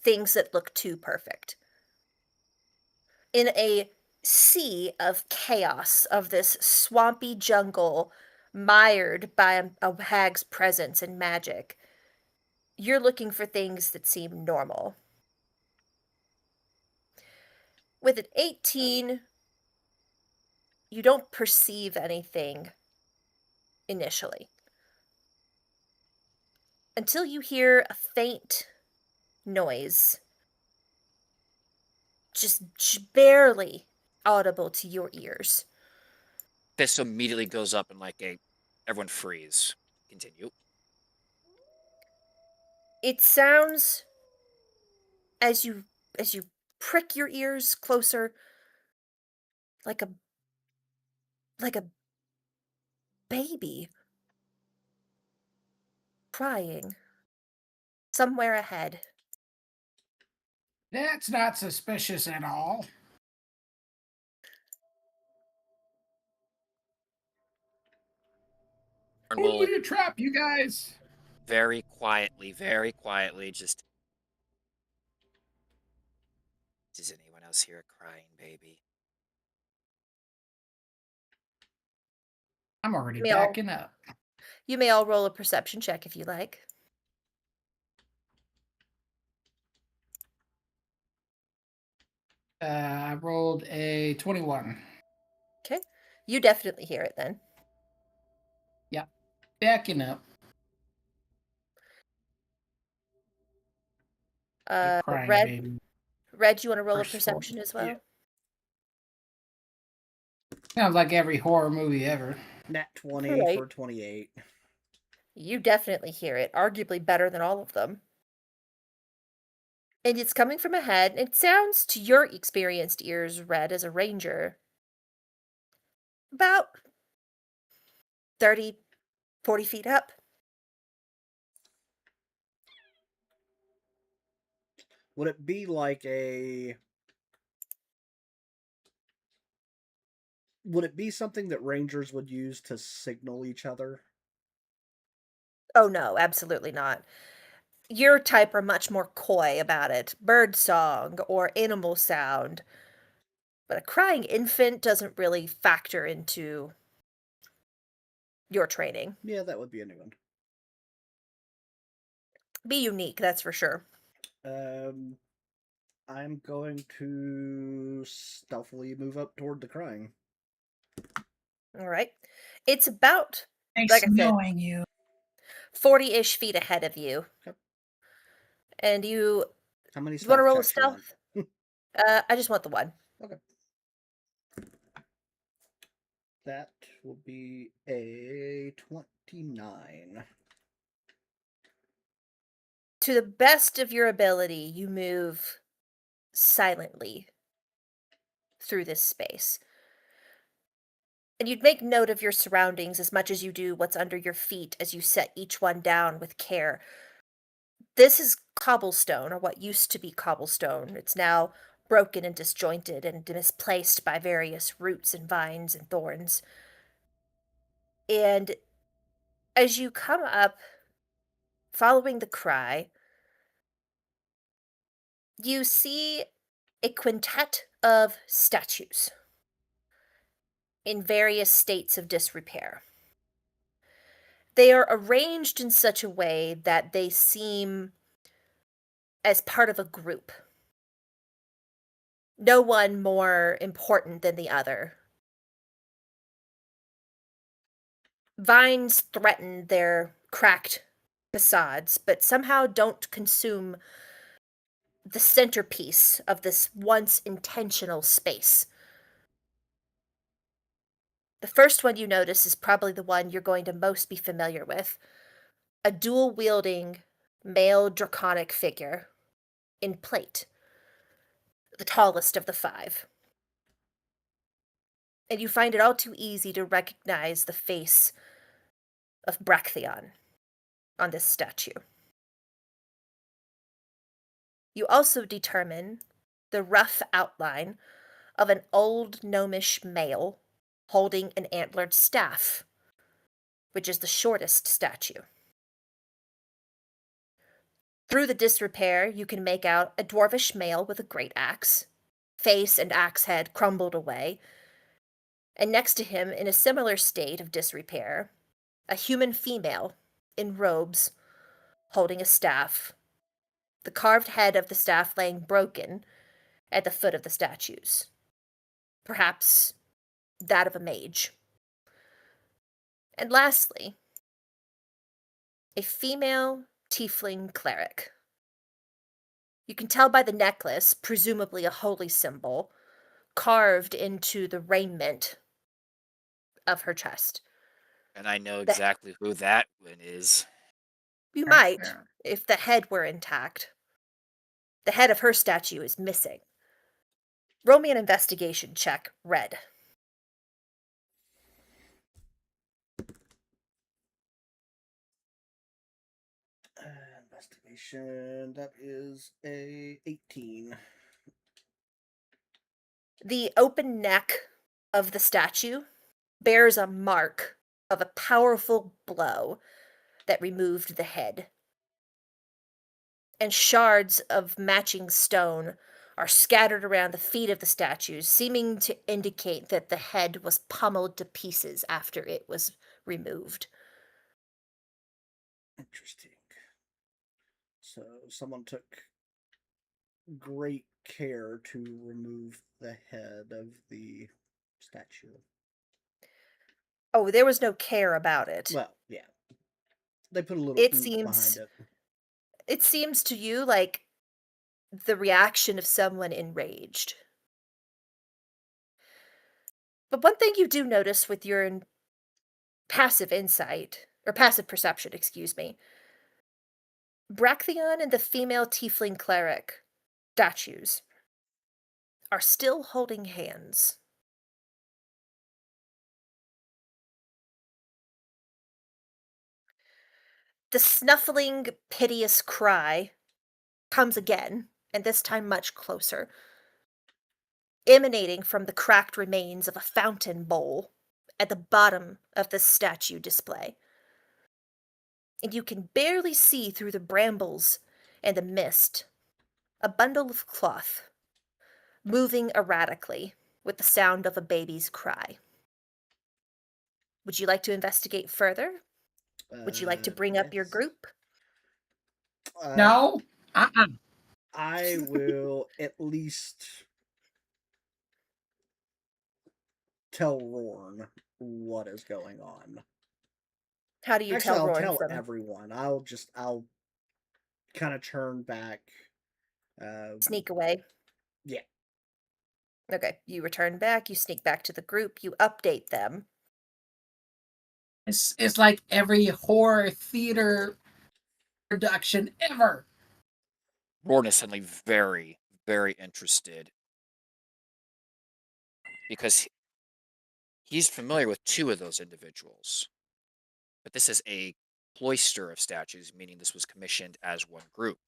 things that look too perfect. In a sea of chaos of this swampy jungle mired by a hag's presence and magic, you're looking for things that seem normal. With an 18, you don't perceive anything initially until you hear a faint noise, just barely audible to your ears. fist immediately goes up and like everyone freeze. Continue. It sounds as you prick your ears closer like a baby crying somewhere ahead. That's not suspicious at all. And we'll Totally a trap, you guys. very quietly just. Does anyone else hear a crying baby? I'm already May all- backing up. You may all roll a perception check if you like. I rolled a 21. Okay. You definitely hear it then. Backing up. Crying Red, baby. Red, you want to roll a First perception as well? Yeah. Sounds like every horror movie ever. Nat 20 Right. for 28. You definitely hear it, arguably better than all of them. And it's coming from ahead. It sounds to your experienced ears, Red, as a ranger, about 30, 40 feet up. Would it be like a... Would it be something that rangers would use to signal each other? Oh no, absolutely not. Your type are much more coy about it. Bird song or animal sound. But a crying infant doesn't really factor into your training. Yeah, that would be a new one. Be unique, that's for sure. I'm going to stealthily move up toward the crying. All right. It's about, Nice like I said, knowing you. 40-ish feet ahead of you. Okay. And you How many want to roll a checks you want? stealth? I just want the one. Okay. That will be a 29. To the best of your ability, you move silently through this space. And you'd make note of your surroundings as much as you do what's under your feet as you set each one down with care. This is cobblestone, or what used to be cobblestone. It's now broken and disjointed and misplaced by various roots and vines and thorns. And as you come up, following the cry, you see a quintet of statues in various states of disrepair. They are arranged in such a way that they seem as part of a group. No one more important than the other. Vines threaten their cracked facades, but somehow don't consume the centerpiece of this once intentional space. The first one you notice is probably the one you're going to most be familiar with, a dual-wielding male draconic figure in plate, the tallest of the five. And you find it all too easy to recognize the face of Bractheon on this statue. You also determine the rough outline of an old gnomish male holding an antlered staff, which is the shortest statue. Through the disrepair, you can make out a dwarvish male with a great axe, face and axe head crumbled away, and next to him, in a similar state of disrepair, a human female in robes holding a staff, the carved head of the staff laying broken at the foot of the statues. Perhaps that of a mage. And lastly, a female tiefling cleric. You can tell by the necklace, presumably a holy symbol, carved into the raiment of her chest. And I know The- exactly who that one is. You Yeah, might, yeah. if the head were intact. The head of her statue is missing. Roll me an investigation check, Red. Investigation. That is a 18. The open neck of the statue bears a mark of a powerful blow that removed the head. And shards of matching stone are scattered around the feet of the statues, seeming to indicate that the head was pummeled to pieces after it was removed. Interesting. So someone took great care to remove the head of the statue. Oh, there was no care about it. Well, yeah. They put a little It oomph seems- behind it. It seems to you like the reaction of someone enraged. But one thing you do notice with your passive insight, or passive perception, excuse me, Bractheon and the female tiefling cleric statues are still holding hands. The snuffling, piteous cry comes again, and this time much closer, emanating from the cracked remains of a fountain bowl at the bottom of the statue display. And you can barely see through the brambles and the mist a bundle of cloth moving erratically with the sound of a baby's cry. Would you like to investigate further? Would you like to bring up your Yes. group? No. I will at least tell Rorn what is going on. How do you Actually, tell I'll Roran tell from everyone. I'll kind of turn back. sneak away? Yeah. Okay, you return back, you sneak back to the group, you update them. It's like every horror theater production ever. Roran is suddenly very, very interested because he's familiar with two of those individuals. But this is a cloister of statues, meaning this was commissioned as one group.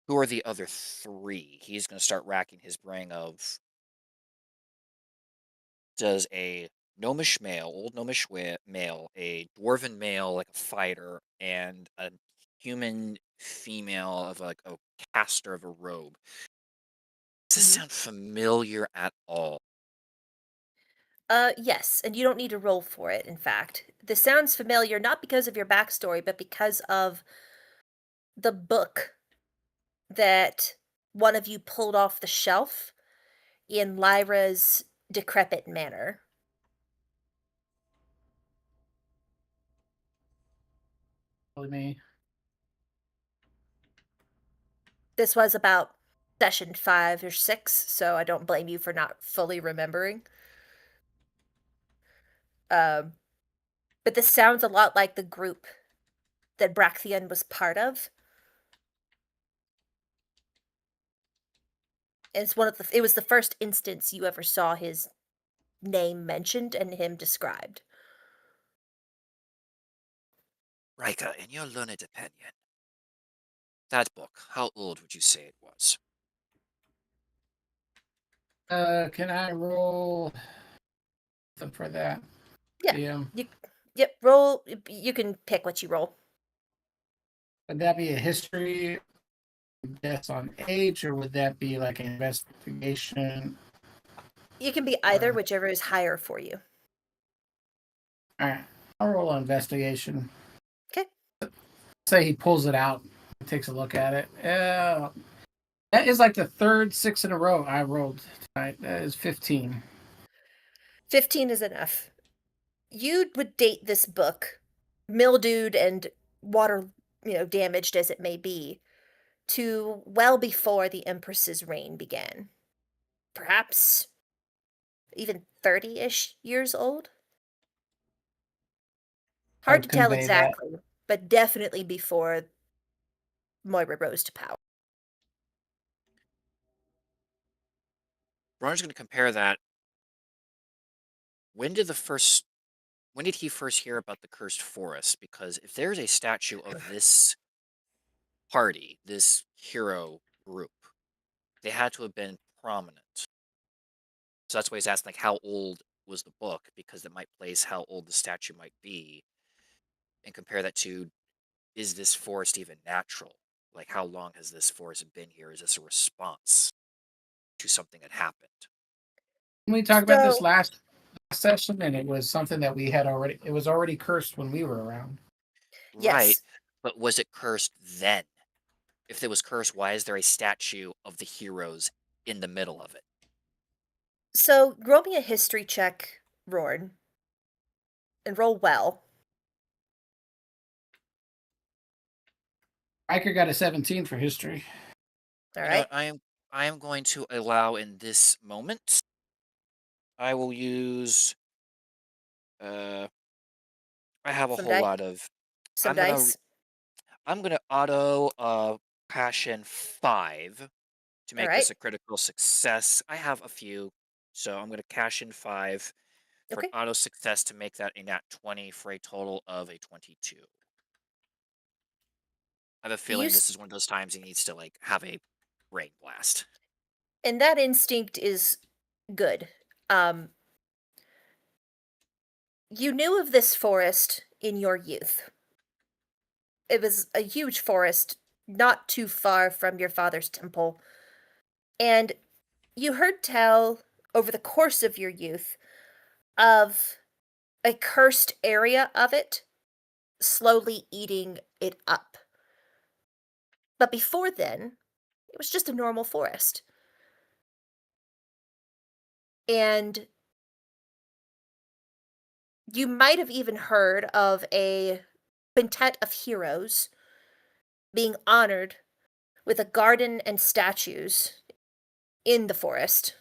Who are the other three? He's going to start racking his brain of, does a gnomish male, old gnomish male, a dwarven male like a fighter, and a human female of like a caster of a robe, Does this Mhm. sound familiar at all? Yes, and you don't need to roll for it, in fact. This sounds familiar not because of your backstory, but because of the book that one of you pulled off the shelf in Lyra's decrepit manor. Really me. This was about session 5 or 6, so I don't blame you for not fully remembering. Um, but this sounds a lot like the group that Brachthion was part of. It's one of the it was the first instance you ever saw his name mentioned and him described. Rika, in your learned opinion, that book, how old would you say it was? Can I roll something for that? Yeah. Yeah. Yep, roll you can pick what you roll. Would that be a history based on age, or would that be like an investigation? You can be either, Or whichever is higher for you. all right, I'll roll an investigation. 'Kay. Say he pulls it out, takes a look at it. That is like the third 6 in a row I rolled tonight. That is 15. 15 is enough. You would date this book, mildewed and water, damaged as it may be, to well before the Empress's reign began. Perhaps even 30-ish years old? I Hard would to tell convey that. exactly, but definitely before Moira rose to power. Ron's going to compare that. When did the first when did he first hear about the cursed forest? Because if there's a statue of this party, this hero group, they had to have been prominent. So that's why he's asking, like, how old was the book? Because it might place how old the statue might be, and compare that to, is this forest even natural? Like, how long has this forest been here? Is this a response to something that happened? We talked about this So, last session, and it was something that we had already. It was already cursed when we were around. Right, yes. but was it cursed then? If it was cursed, why is there a statue of the heroes in the middle of it? So, roll me a history check, Rorn, and roll well. Riker got a 17 for history. All You know right. what? I am going to allow in this moment. I will use. Uh, I have a Some whole dice. lot of. Some I'm gonna. dice. I'm gonna auto passion 5 to All make right. this a critical success. I have a few, so I'm gonna cash in 5 for an Okay. auto success to make that a nat 20 for a total of a 22. I have a You feeling s- this is one of those times he needs to like have a brain blast. and that instinct is good. Um, you knew of this forest in your youth. It was a huge forest not too far from your father's temple. And you heard tell over the course of your youth of a cursed area of it slowly eating it up. But before then, it was just a normal forest. And you might have even heard of a quintet of heroes being honored with a garden and statues in the forest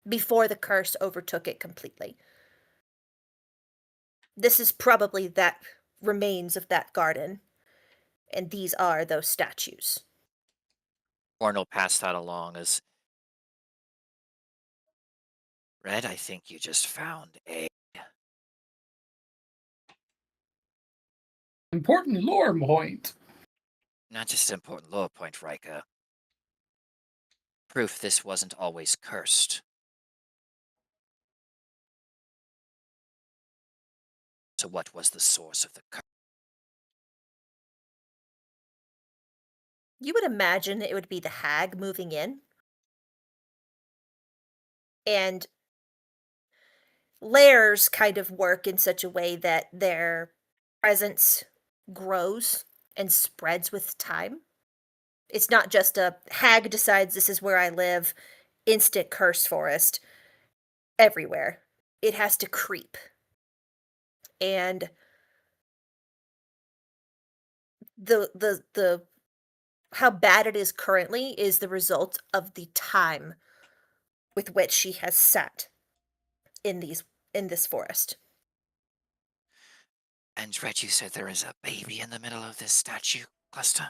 before the curse overtook it completely. This is probably that remains of that garden, and these are those statues. Arnold passed that along as Red. I think you just found a Important lore point. not just important lower point, Rika. Proof this wasn't always cursed. So what was the source of the curse? You would imagine it would be the hag moving in, And lairs kind of work in such a way that their presence grows and spreads with time. It's not just a hag decides this is where I live, instant curse forest everywhere. It has to creep. And the how bad it is currently is the result of the time with which she has sat in this forest. And Red, you said there is a baby in the middle of this statue cluster.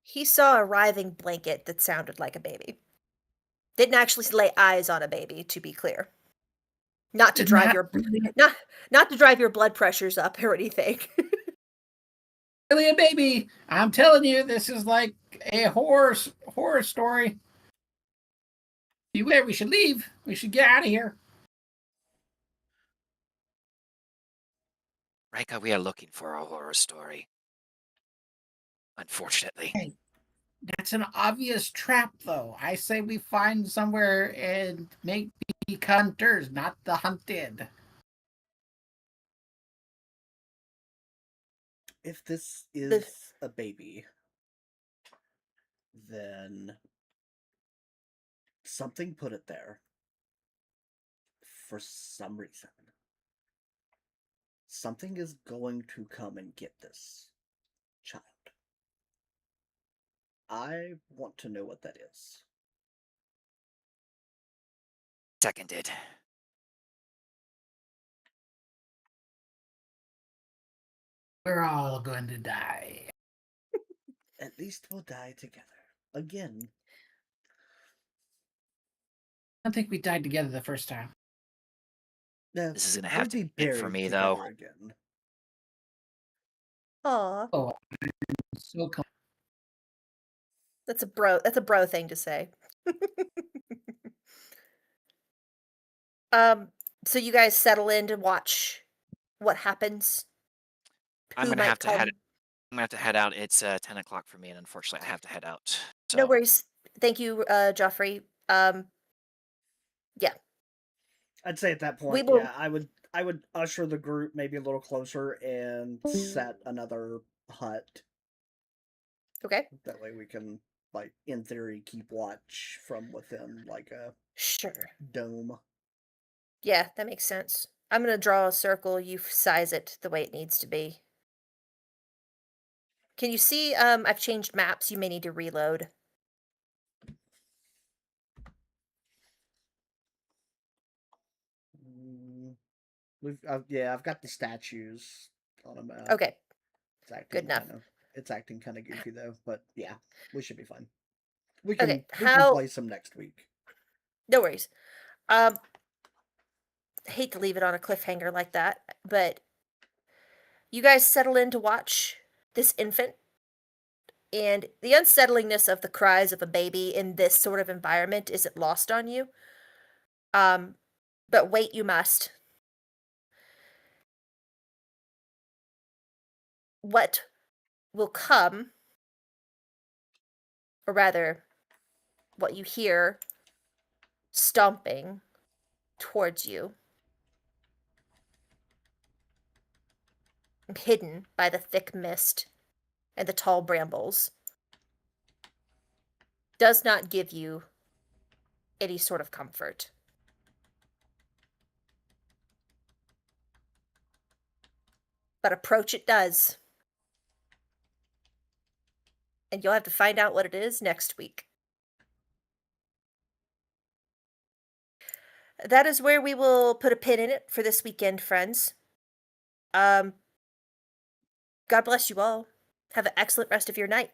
He saw a writhing blanket that sounded like a baby. Didn't actually lay eyes on a baby, to be clear. Not to Did drive not your really- not to drive your blood pressures up or anything. really a baby. I'm telling you, this is like a horror story. Beware, we should leave. We should get out of here. Rika, we are looking for a horror story. Unfortunately. Hey, that's an obvious trap, though. I say we find somewhere and make be hunters, not the hunted. If this is a baby, then something put it there for some reason. Something is going to come and get this child. I want to know what that is. Seconded. We're all going to die. At least we'll die together. Again. I don't think we died together the first time. No, This is gonna we'll have to be be it for buried me, together though. again. Aw, Oh, so that's a bro thing to say. So you guys settle in to watch what happens. I'm Who gonna might have to head. come. I'm gonna have to head out. It's 10 o'clock for me, and unfortunately, I have to head out. So, No worries. Thank you, Joffrey. Yeah, I'd say at that we point, will. yeah, I would usher the group maybe a little closer and set another hut. Okay, That way we can, like, in theory, keep watch from within, like, a sure. dome. Yeah, that makes sense. I'm gonna draw a circle. You size it the way it needs to be. Can you see? I've changed maps. You may need to reload. Yeah, I've got the statues on a map. Okay, It's acting good enough. It's acting kind of goofy though, but yeah, we should be fine. We can Okay, we can play some next week. No worries. Um, hate to leave it on a cliffhanger like that, but you guys settle in to watch this infant, and the unsettlingness of the cries of a baby in this sort of environment isn't lost on you. But wait, you must. What will come, or rather, what you hear stomping towards you, hidden by the thick mist and the tall brambles, does not give you any sort of comfort. But approach it does. And you'll have to find out what it is next week. That is where we will put a pin in it for this weekend, friends. God bless you all. Have an excellent rest of your night.